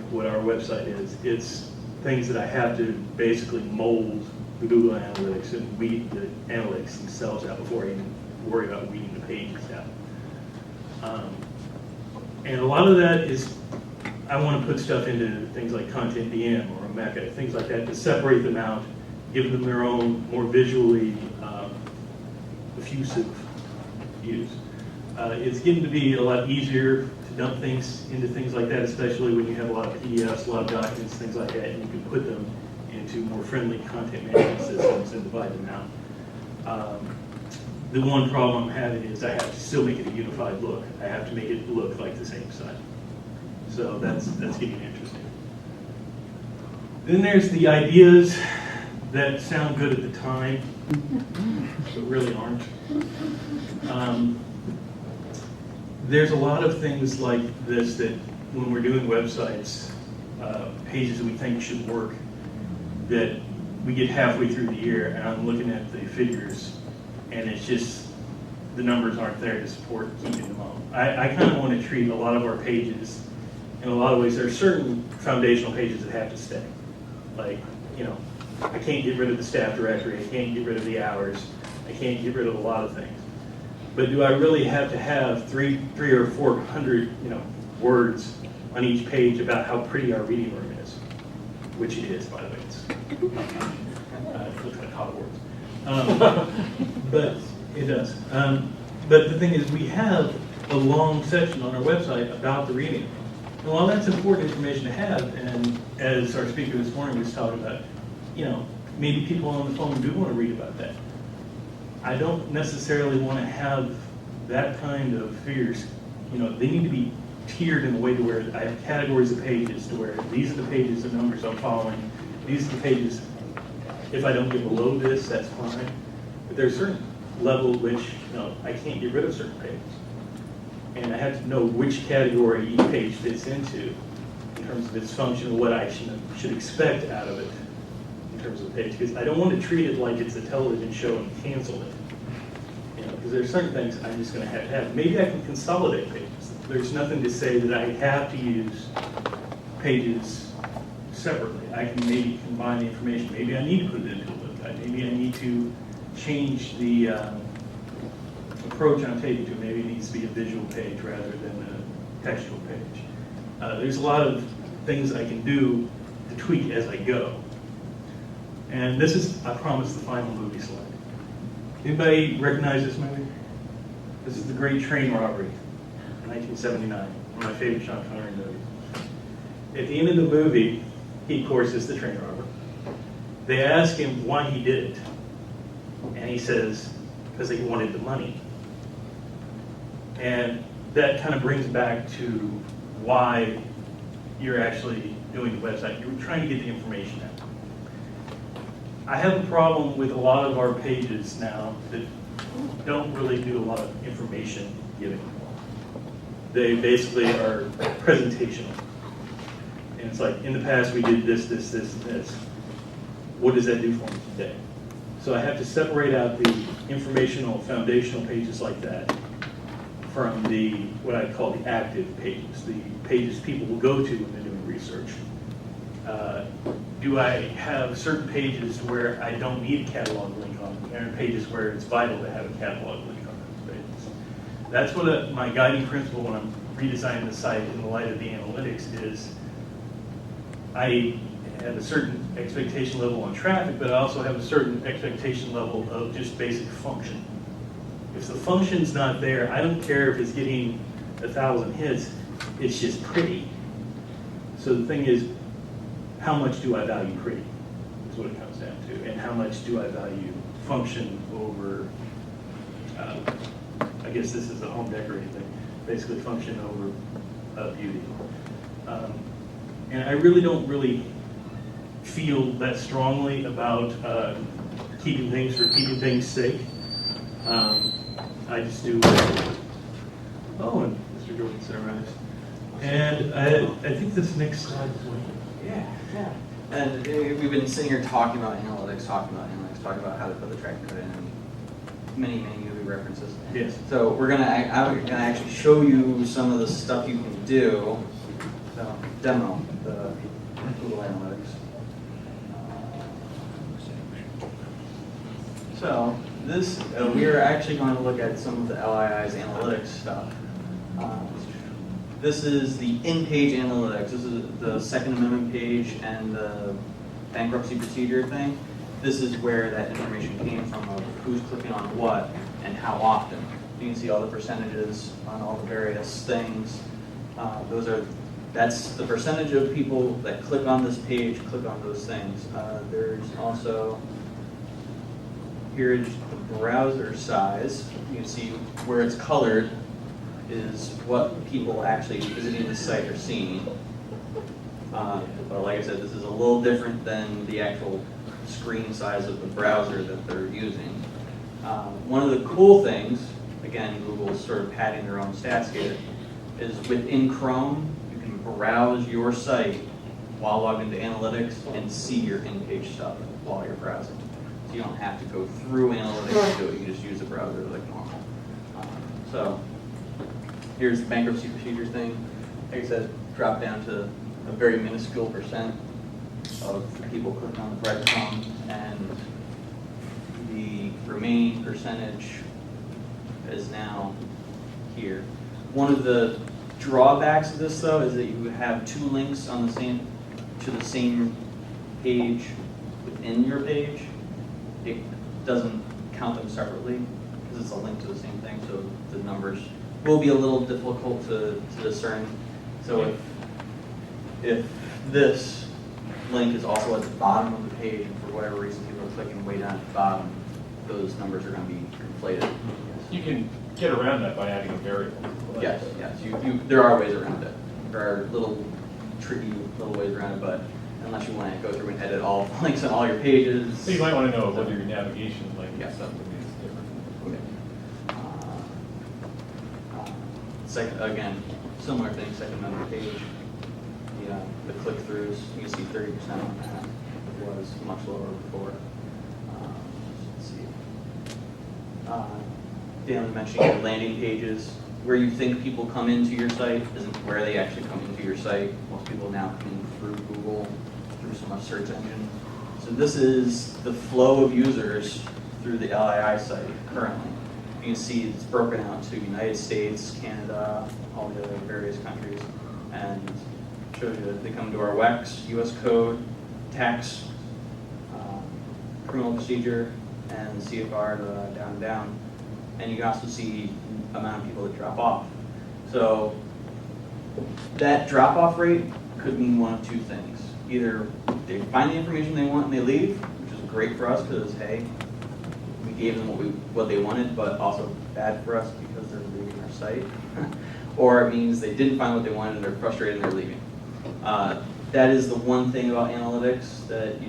what our website is. It's things that I have to basically mold the Google Analytics and weed the analytics themselves out before I even worry about weeding the pages out. And a lot of that is, I want to put stuff into things like Content DM or Omeka, things like that, to separate them out, give them their own more visually effusive use. It's getting to be a lot easier to dump things into things like that, especially when you have a lot of PDFs, a lot of documents, things like that, and you can put them into more friendly content management systems and divide them out. The one problem I'm having is I have to still make it a unified look. I have to make it look like the same site. So that's getting interesting. Then there's the ideas that sound good at the time, but really aren't. There's a lot of things like this that when we're doing websites, pages that we think should work, that we get halfway through the year and I'm looking at the figures and it's just, the numbers aren't there to support keeping them on. I kind of want to treat a lot of our pages, in a lot of ways, there are certain foundational pages that have to stay. Like, I can't get rid of the staff directory, I can't get rid of the hours, I can't get rid of a lot of things. But do I really have to have three or 400, words on each page about how pretty our reading room is? Which it is, by the way. It looks like Hogwarts. But it does. But the thing is, we have a long section on our website about the reading room. And while that's important information to have, and as our speaker this morning was talking about, maybe people on the phone do want to read about that. I don't necessarily want to have that kind of figures. They need to be tiered in a way to where I have categories of pages to where these are the pages of numbers I'm following. These are the pages. If I don't get below this, that's fine. But there's a certain level at which I can't get rid of certain pages. And I have to know which category each page fits into in terms of its function and what I should expect out of it in terms of the page. Because I don't want to treat it like it's a television show and cancel it. Because there's certain things I'm just going to have. Maybe I can consolidate pages. There's nothing to say that I have to use pages separately. I can maybe combine the information. Maybe I need to put it into a web guide. Maybe I need to change the approach I'm taking to. Maybe it needs to be a visual page rather than a textual page. There's a lot of things I can do to tweak as I go. And this is, I promise, the final movie slide. Anybody recognize this movie? This is The Great Train Robbery, 1979, one of my favorite Sean Connery movies. At the end of the movie, he, of course, is the train robber. They ask him why he did it. And he says, because he wanted the money. And that kind of brings back to why you're actually doing the website. You're trying to get the information out. I have a problem with a lot of our pages now that don't really do a lot of information giving. They basically are presentational. And it's like, in the past we did this, this, this, and this. What does that do for me today? So I have to separate out the informational, foundational pages like that from the, what I call the active pages, the pages people will go to when they're doing research. Do I have certain pages where I don't need a catalog link on them, and pages where it's vital to have a catalog link on those pages? That's what my guiding principle when I'm redesigning the site in the light of the analytics is I have a certain expectation level on traffic, but I also have a certain expectation level of just basic function. If the function's not there, I don't care if it's getting 1,000 hits, it's just pretty. So the thing is, how much do I value pretty is what it comes down to, and how much do I value function over, I guess this is a home decorating thing, basically function over beauty. And I really don't feel that strongly about keeping things for keeping things' sake. I just do. Oh, and Mr. Jordan's arrived. And I think this next slide is one. Yeah. And we've been sitting here talking about analytics, talking about how to put the track code in, and many movie references. Yes. So I'm gonna actually show you some of the stuff you can do. So demo the Google Analytics. So this we are actually going to look at some of the LII's analytics stuff. This is the in-page analytics. This is the Second Amendment page and the bankruptcy procedure thing. This is where that information came from of who's clicking on what and how often. You can see all the percentages on all the various things. That's the percentage of people that click on this page, click on those things. There's also, here's the browser size. You can see where it's colored is what people actually visiting the site are seeing. But like I said, this is a little different than the actual screen size of the browser that they're using. One of the cool things, again, Google's sort of padding their own stats here, is within Chrome, you can browse your site while logged into analytics and see your in-page stuff while you're browsing. So you don't have to go through analytics to do it, you can just use the browser like normal. So here's the bankruptcy procedure thing. Like I said, drop down to a very minuscule percent of people clicking on the breadcrumb, and the remaining percentage is now here. One of the drawbacks of this though is that you have two links on the same page within your page. It doesn't count them separately because it's a link to the same thing, so the numbers will be a little difficult to discern. So if this link is also at the bottom of the page, and for whatever reason people are clicking way down at the bottom, those numbers are going to be inflated. You can get around that by adding a variable. Yes, there are ways around it. There are little tricky little ways around it, but unless you want to go through and edit all links on all your pages. So you might want to know whether your navigation is like Yes. something is different. Okay. Second, again, similar thing, second on the page. The click-throughs, you can see 30% on that. It was much lower before. Let's see. Dan was mentioning your landing pages. Where you think people come into your site isn't where they actually come into your site. Most people now come in through Google, through some search engine. So this is the flow of users through the LII site currently. You can see it's broken out to United States, Canada, all the other various countries, and shows you that they come to our WEX, US code, tax, criminal procedure, and CFR down. And you can also see the amount of people that drop off. So that drop-off rate could mean one of two things. Either they find the information they want and they leave, which is great for us because, hey, we gave them what they wanted, but also bad for us because they're leaving our site. Or it means they didn't find what they wanted and they're frustrated and they're leaving. That is the one thing about analytics that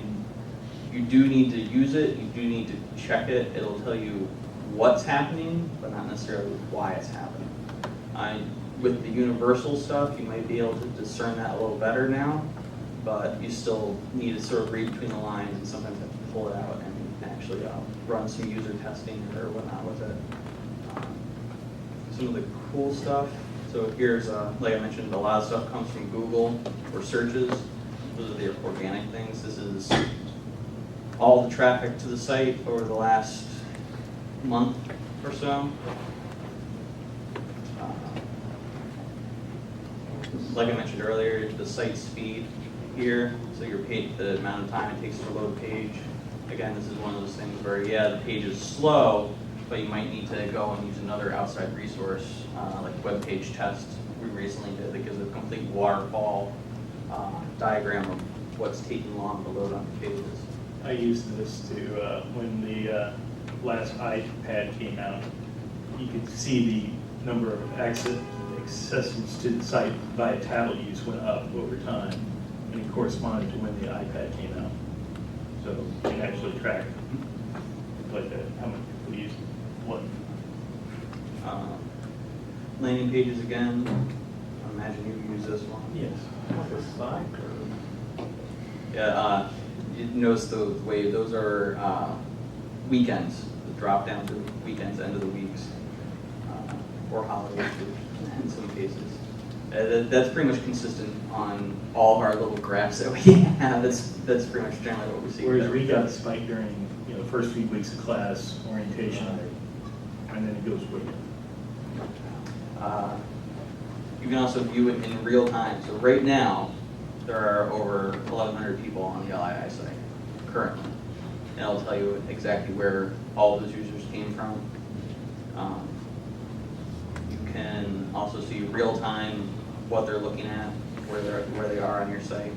you do need to use it, you do need to check it. It'll tell you what's happening, but not necessarily why it's happening. With the universal stuff, you might be able to discern that a little better now, but you still need to sort of read between the lines and sometimes have to pull it out and actually run some user testing or whatnot with it. Some of the cool stuff. So here's, like I mentioned, a lot of stuff comes from Google or searches. Those are the organic things. This is all the traffic to the site over the last month or so. Like I mentioned earlier, the site speed here, so the amount of time it takes to load a page. Again, this is one of those things where, yeah, the page is slow, but you might need to go and use another outside resource, like web page test we recently did that gives a complete waterfall diagram of what's taking long to load on the pages. I used this to, when the last iPad came out, you could see the number of accessions to the site via tablet use went up over time, and it corresponded to when the iPad came out. So you can actually track like that, how many people used what. Landing pages again. I imagine you use this one. Yes. Yeah, you notice the way those are weekends, the drop down to weekends, end of the weeks, or holidays in some cases. That's pretty much consistent on all of our little graphs that we have. That's pretty much generally what we see. Whereas we got a spike during the first few weeks of class orientation, and then it goes quicker. You can also view it in real time. So right now, there are over 1,100 people on the LII site currently. And it'll tell you exactly where all of those users came from. You can also see real time what they're looking at, where they are on your site.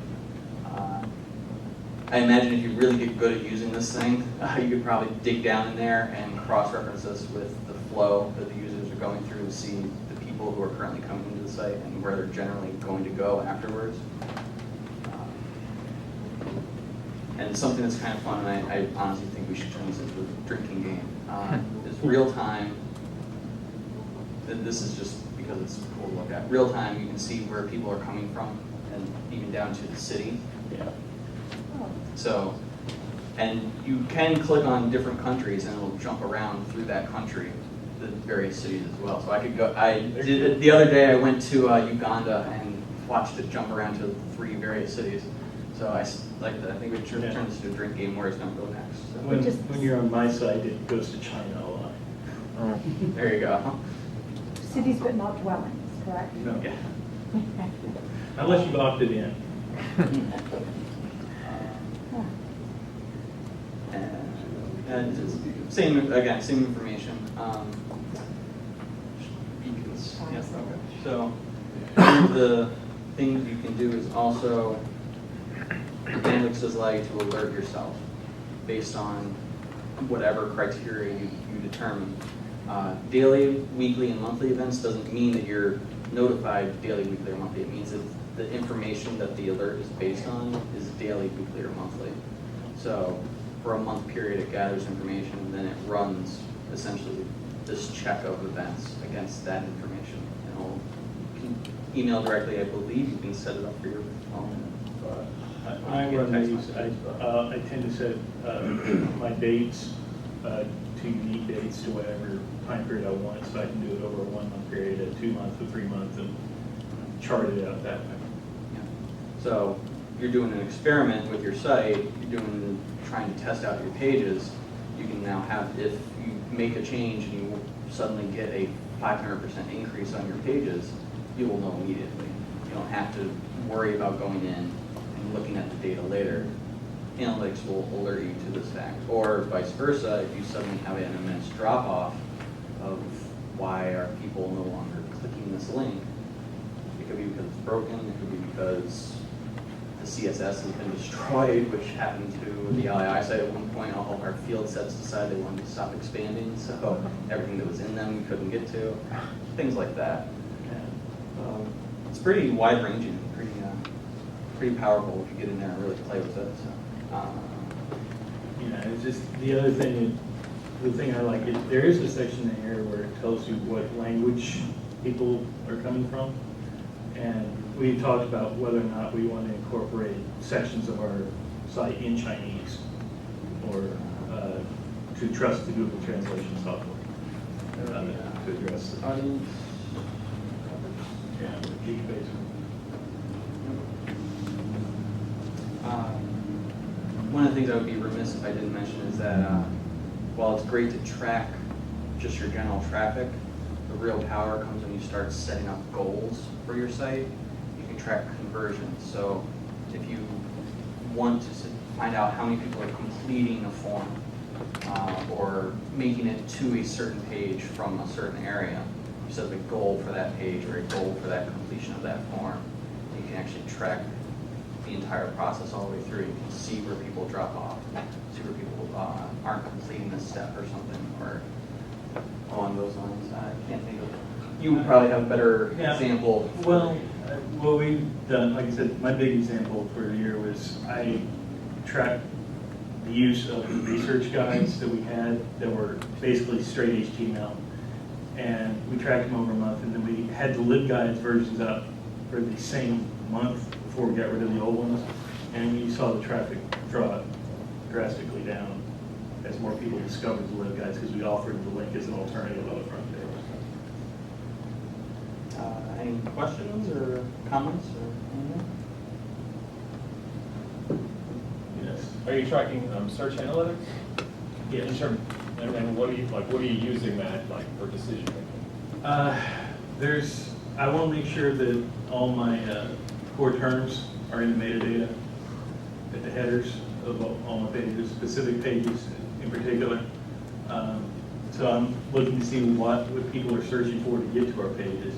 I imagine if you really get good at using this thing, you could probably dig down in there and cross-reference this with the flow that the users are going through to see the people who are currently coming into the site and where they're generally going to go afterwards. And something that's kind of fun, and I honestly think we should turn this into a drinking game, is real time. This is just because it's cool to look at. Real time, you can see where people are coming from, and even down to the city. Yeah. So, and you can click on different countries, and it'll jump around through that country, the various cities as well. So I could go. I did the other day. I went to Uganda and watched it jump around to 3 various cities. So I think we should turn this into a drink game where it's going to go next. So. When you're on my site, it goes to China a lot. There you go. Cities but not dwellings, correct? No. Unless you've opted in. And same information. Beacons. Yes. So one of the things you can do is also Analytics does allow you to alert yourself based on whatever criteria you determine. Daily, weekly, and monthly events doesn't mean that you're notified daily, weekly, or monthly. It means that the information that the alert is based on is daily, weekly, or monthly. So for a month period, it gathers information, and then it runs essentially this check of events against that information. And you can email directly. I believe you can set it up for your phone. When I run these, I tend to set my dates to unique dates to whatever time period I want, so I can do it over a 1 month period, a 2 month, a 3 month, and chart it out that way. Yeah. So you're doing an experiment with your site, trying to test out your pages. You can now have, if you make a change and you suddenly get a 500% increase on your pages, you will know immediately. You don't have to worry about going in and looking at the data later. Analytics will alert you to this fact. Or vice versa, if you suddenly have an immense drop-off of why are people no longer clicking this link, it could be because it's broken, it could be because the CSS has been destroyed, which happened to the LAI site at one point. All of our field sets decided they wanted to stop expanding, so everything that was in them we couldn't get to. Things like that. It's pretty wide-ranging, pretty powerful if you get in there and really play with it. So, It's just the other thing. The thing I like is there is a section in here where it tells you what language people are coming from, and we talked about whether or not we want to incorporate sections of our site in Chinese or to trust the Google Translation software to address this. Yeah, geek-based. One of the things I would be remiss if I didn't mention is that while it's great to track just your general traffic, the real power comes when you start setting up goals for your site. You can track conversions. So if you want to find out how many people are completing a form or making it to a certain page from a certain area, you set up a goal for that page or a goal for that completion of that form. You can actually track the entire process all the way through. You can see where people drop off, see where people aren't completing this step or something, or along those lines. I can't think of it. You would probably have a better example. Well, what we've done, like I said, my big example for the year was I tracked the use of the research guides that we had that were basically straight HTML. And we tracked them over a month, and then we had the LibGuides versions up for the same month before we got rid of the old ones. And you saw the traffic drop drastically down as more people discovered the LibGuides because we offered the link as an alternative on the front page. Any questions or comments or anything? Yes. Are you tracking search analytics? Yes. And what are you using that for decision making? I want to make sure that all my core terms are in the metadata at the headers of all my pages, specific pages in particular. So I'm looking to see what people are searching for to get to our pages.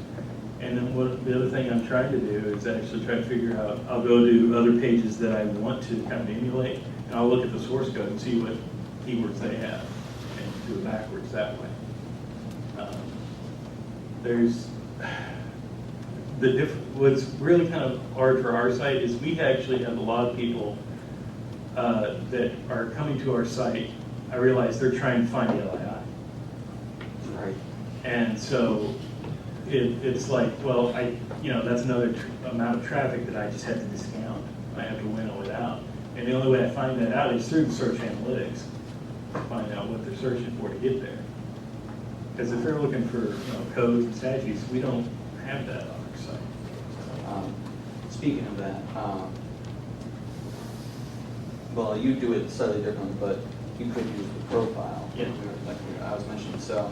And then the other thing I'm trying to do is actually try to figure out, I'll go to other pages that I want to kind of emulate, and I'll look at the source code and see what keywords they have and do it backwards that way. What's really kind of hard for our site is we actually have a lot of people that are coming to our site. I realize they're trying to find the LII. Right. And so it's like, well, that's another amount of traffic that I just have to discount. I have to winnow it out. And the only way I find that out is through the search analytics to find out what they're searching for to get there. Because if they're looking for codes and statutes, we don't have that on our site. Speaking of that, well, you do it slightly differently, but you could use the profile, Yeah. like I was mentioning. So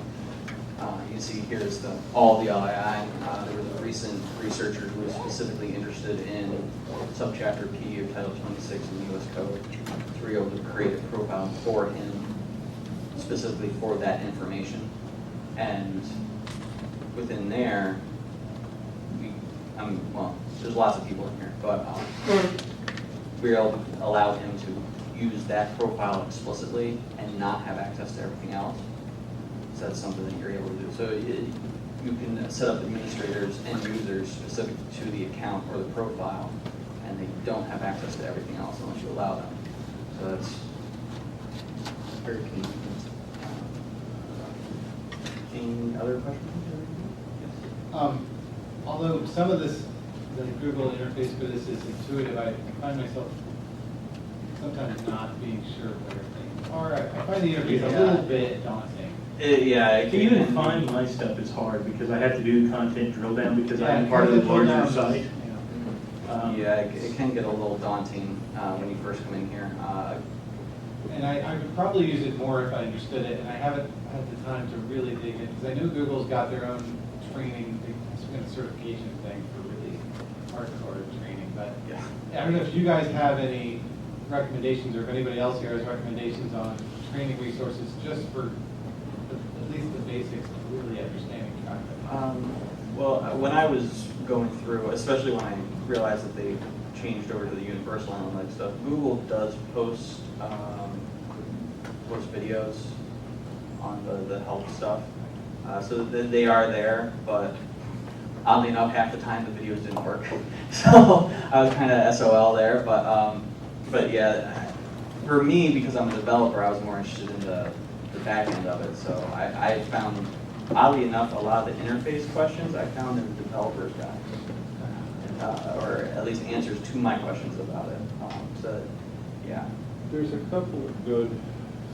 You can see here's all the LII. There was a recent researcher who was specifically interested in subchapter P of Title 26 in the U.S. Code to be able to create a profile for him specifically for that information. And within there, well, there's lots of people in here, but we were able to allow him to use that profile explicitly and not have access to everything else. So that's something that you're able to do. So you can set up administrators and users specific to the account or the profile, and they don't have access to everything else unless you allow them. So that's very convenient. Any other questions? Although some of this, the Google interface for this is intuitive, I find myself sometimes not being sure where things are. I find the interface a little bit daunting. Yeah, To even find my stuff is hard because I have to do content drill down because I'm part of the larger site. Yeah, it can get a little daunting when you first come in here. And I would probably use it more if I understood it, and I haven't had the time to really dig in, because I know Google's got their own training, some kind of certification thing for really hardcore training, but Yeah. I don't know if you guys have any recommendations, or if anybody else here has recommendations on training resources just for at least the basics of really understanding content. Well, when I was going through, especially when I realized that they changed over to the universal analytics stuff, Google does post videos on the health stuff. So they are there, but oddly enough, half the time the videos didn't work. So I was kind of SOL there, but yeah, for me, because I'm a developer, I was more interested in the back end of it. So I found, oddly enough, a lot of the interface questions I found in the developer's guide, or at least answers to my questions about it. So yeah. There's a couple of good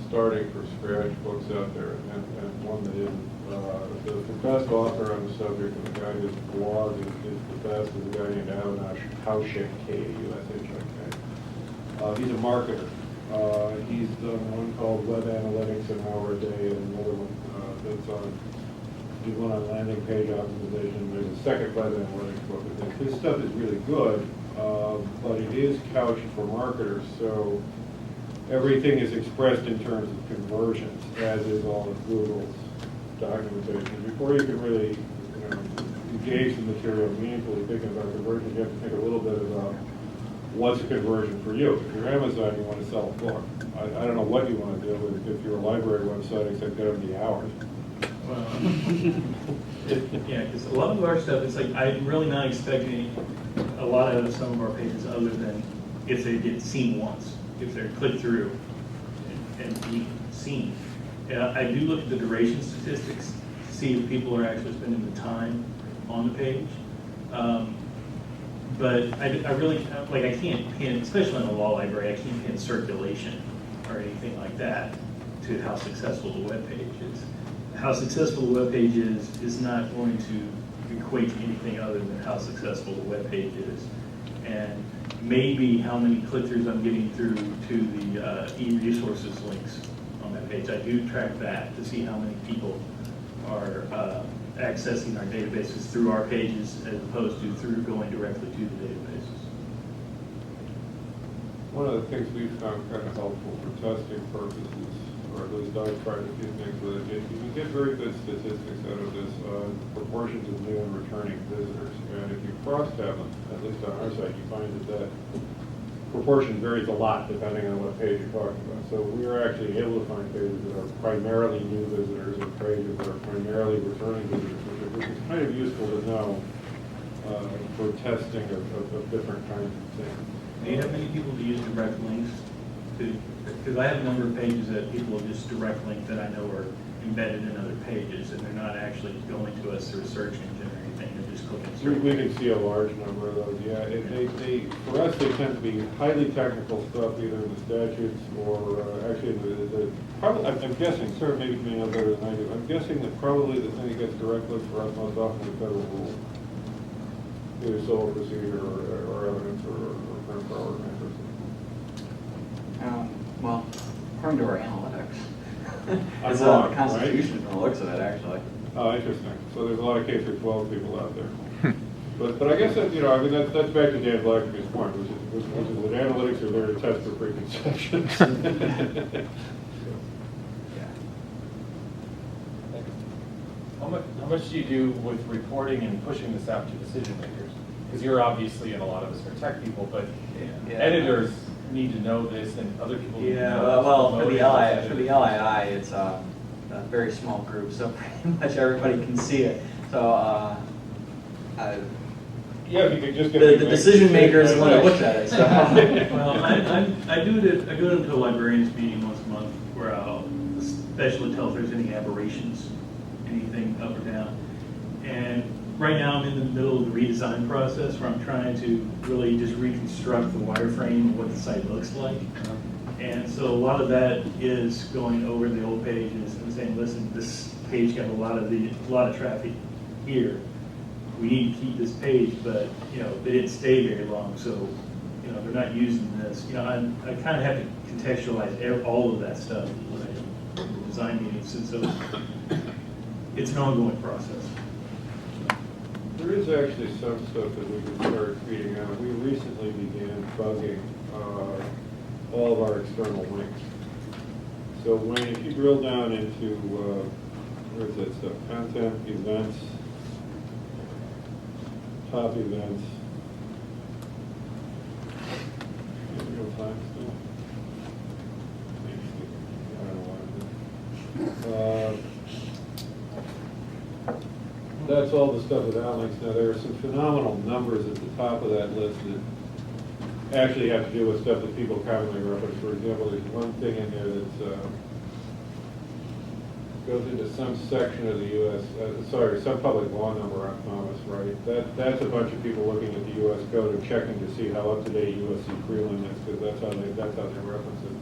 starting from scratch books out there, and one that isn't. The best author on the subject, and the guy whose blog is the best, is a guy named Avinash Kaushik, K-A-U-S-H-I-K. He's a marketer. He's done one called Web Analytics an Hour a Day, and another one that's on, he's one on landing page optimization. There's a second Web Analytics book with him. His stuff is really good, but it is couched for marketers, so everything is expressed in terms of conversions, as is all of Google's documentation. Before you can really engage the material meaningfully thinking about conversions, you have to think a little bit about what's a conversion for you. If you're Amazon, you want to sell a book. I don't know what you want to do if you're a library website, except get them the hours. Yeah, because a lot of our stuff, it's like, I'm really not expecting a lot out of some of our pages other than if they get seen once, if they're clicked through and be seen. I do look at the duration statistics to see if people are actually spending the time on the page. But I really, like, I can't pin, especially in a law library, I can't pin circulation or anything like that to how successful the web page is. How successful the web page is not going to equate to anything other than how successful the web page is. And maybe how many click-throughs I'm getting through to the e-resources links on that page. I do track that to see how many people are accessing our databases through our pages as opposed to through going directly to the databases. One of the things we've found kind of helpful for testing purposes, or at least I've tried a few things with it, you can get very good statistics out of this proportions of new and returning visitors. And if you cross-tab them, at least on our site, you find that proportion varies a lot depending on what page you're talking about. So we are actually able to find pages that are primarily new visitors and pages that are primarily returning visitors, which is kind of useful to know for testing of different kinds of things. Do you have many people who use direct links to, because I have a number of pages that people will just direct link that I know are embedded in other pages and they're not actually going to us through a search engine or anything, they're just clicking through. We can see a large number of those, yeah. For us, they tend to be highly technical stuff, either in the statutes or actually probably, I'm guessing, sir, maybe you may know better than I do, I'm guessing that probably the thing that gets direct links for us most often is federal rules. Either civil procedure or evidence or current power or Well, according to our analytics, I'm it's wrong, a constitution from the looks of it, actually. Oh, interesting. So there's a lot of K through 12 people out there. But I guess that, you know, I mean, that's back to Dan Blackerby's point, which is that analytics are there to test for preconceptions. How much do you do with reporting and pushing this out to decision makers? Because you're obviously, and a lot of us are tech people, but editors need to know this and other people need to Yeah, know. well, for the LII, it's a very small group, so pretty much everybody can see it. So, Yeah, if you could just get the decision makers want to look at it. So. Well, I do it into a librarians meeting once a month where I'll especially tell if there's any aberrations, anything up or down. And right now I'm in the middle of the redesign process where I'm trying to really just reconstruct the wireframe and what the site looks like. And so a lot of that is going over the old pages and saying, listen, this page got a lot of traffic here. We need to keep this page, but you know they didn't stay very long, so you know they're not using this. You know, I kind of have to contextualize all of that stuff when I in the design meetings, and so it's an ongoing process. There is actually some stuff that we can start feeding out. We recently began bugging all of our external links. So Wayne, if you drill down into, where's that stuff? Content, events, top events. In real time still? I don't know why. That's all the stuff without links. Now, there are some phenomenal numbers at the top of that list that actually have to do with stuff that people commonly reference. For example, there's one thing in there that goes into some section of the U.S., some public law number on Thomas, right? That's a bunch of people looking at the U.S. code and checking to see how up-to-date USC prelim is, because that's how they reference it.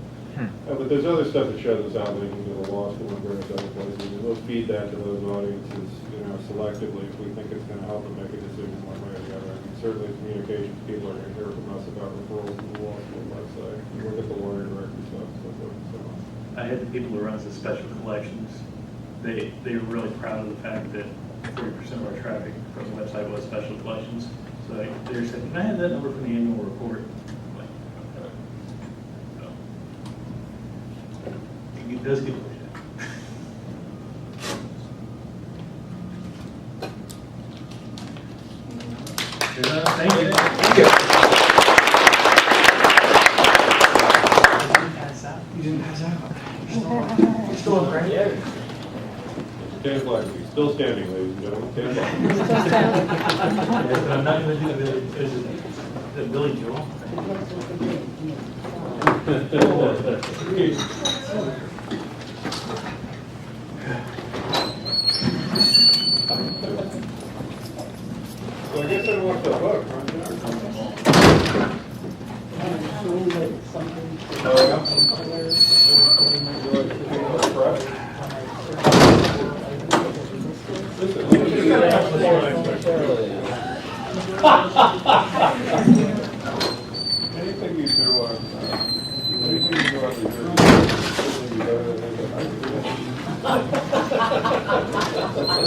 But there's other stuff that shows us how linking to the law school and various other places, and we'll feed that to those audiences, you know, selectively if we think it's going to help them make a decision one way or the other. I mean, certainly communications people are going to hear from us about referrals to the law school website. Look at the lawyer director stuff, so forth and so on. I had the people who runs the special collections. They were really proud of the fact that 40% of our traffic from the website was special collections. So they said, can I have that number from the annual report? I'm like, okay. So, it does get pushed out. Thank you. Thank you. You didn't pass out. You're still in great. Dan Blackerby, still standing, ladies and gentlemen. Dan But I'm not going to do the Billy Joel. So I guess I want the book, anything you do on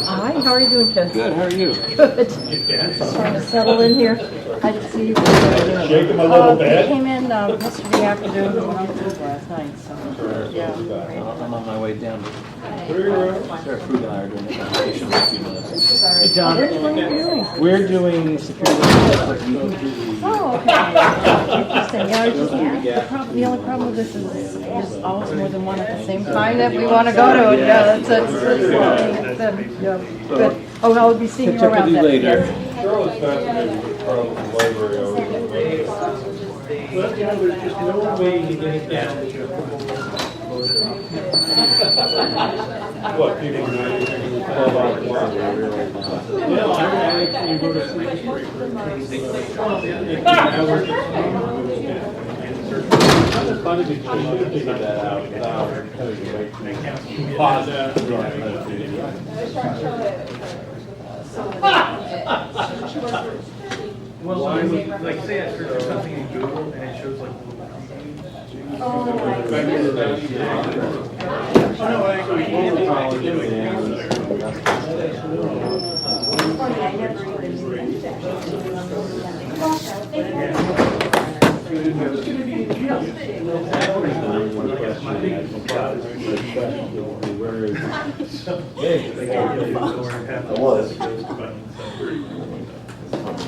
Hi, how are you doing, Ken? Good, how are you? Good. Just trying to settle in here. I didn't see you. Shake him a little bit. They came in yesterday afternoon, we went out to last night, so, yeah. I'm on my way down to. Where Sarah Krug and I are doing a presentation in a few minutes. Hey, John. What are you doing? We're doing security. Oh, okay. Interesting, yeah, I was just, the only problem with this is there's always more than one at the same time that we want to go to. Yeah, that's yeah, good. Oh, I'll be seeing you around that. Yes. Charlotte's fascinated with Carl from the library always. Well, you know, there's just no way you get it down. What, people are not using 12-hour clock? Well, I actually you go to sleep for 18 hours. It's funny because you should figure that out. Well, like say I search for something in Google and it shows like a little preview. Oh, no, I agree. funny, I never even knew that.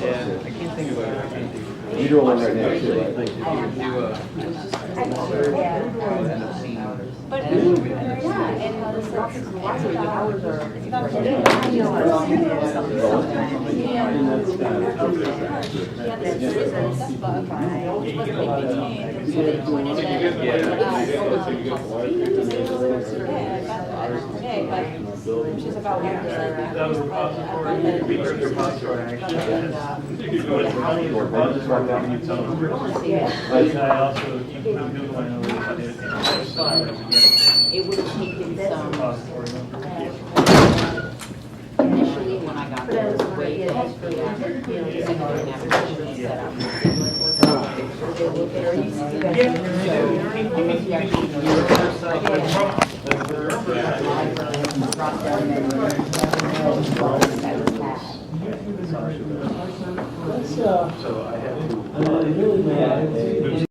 Yeah, I can't think of it. You're doing one right now too, right? But hours are. She's about it would have taken some. Initially, when I got there, it was way less for that. Because I didn't have pictures set up. So,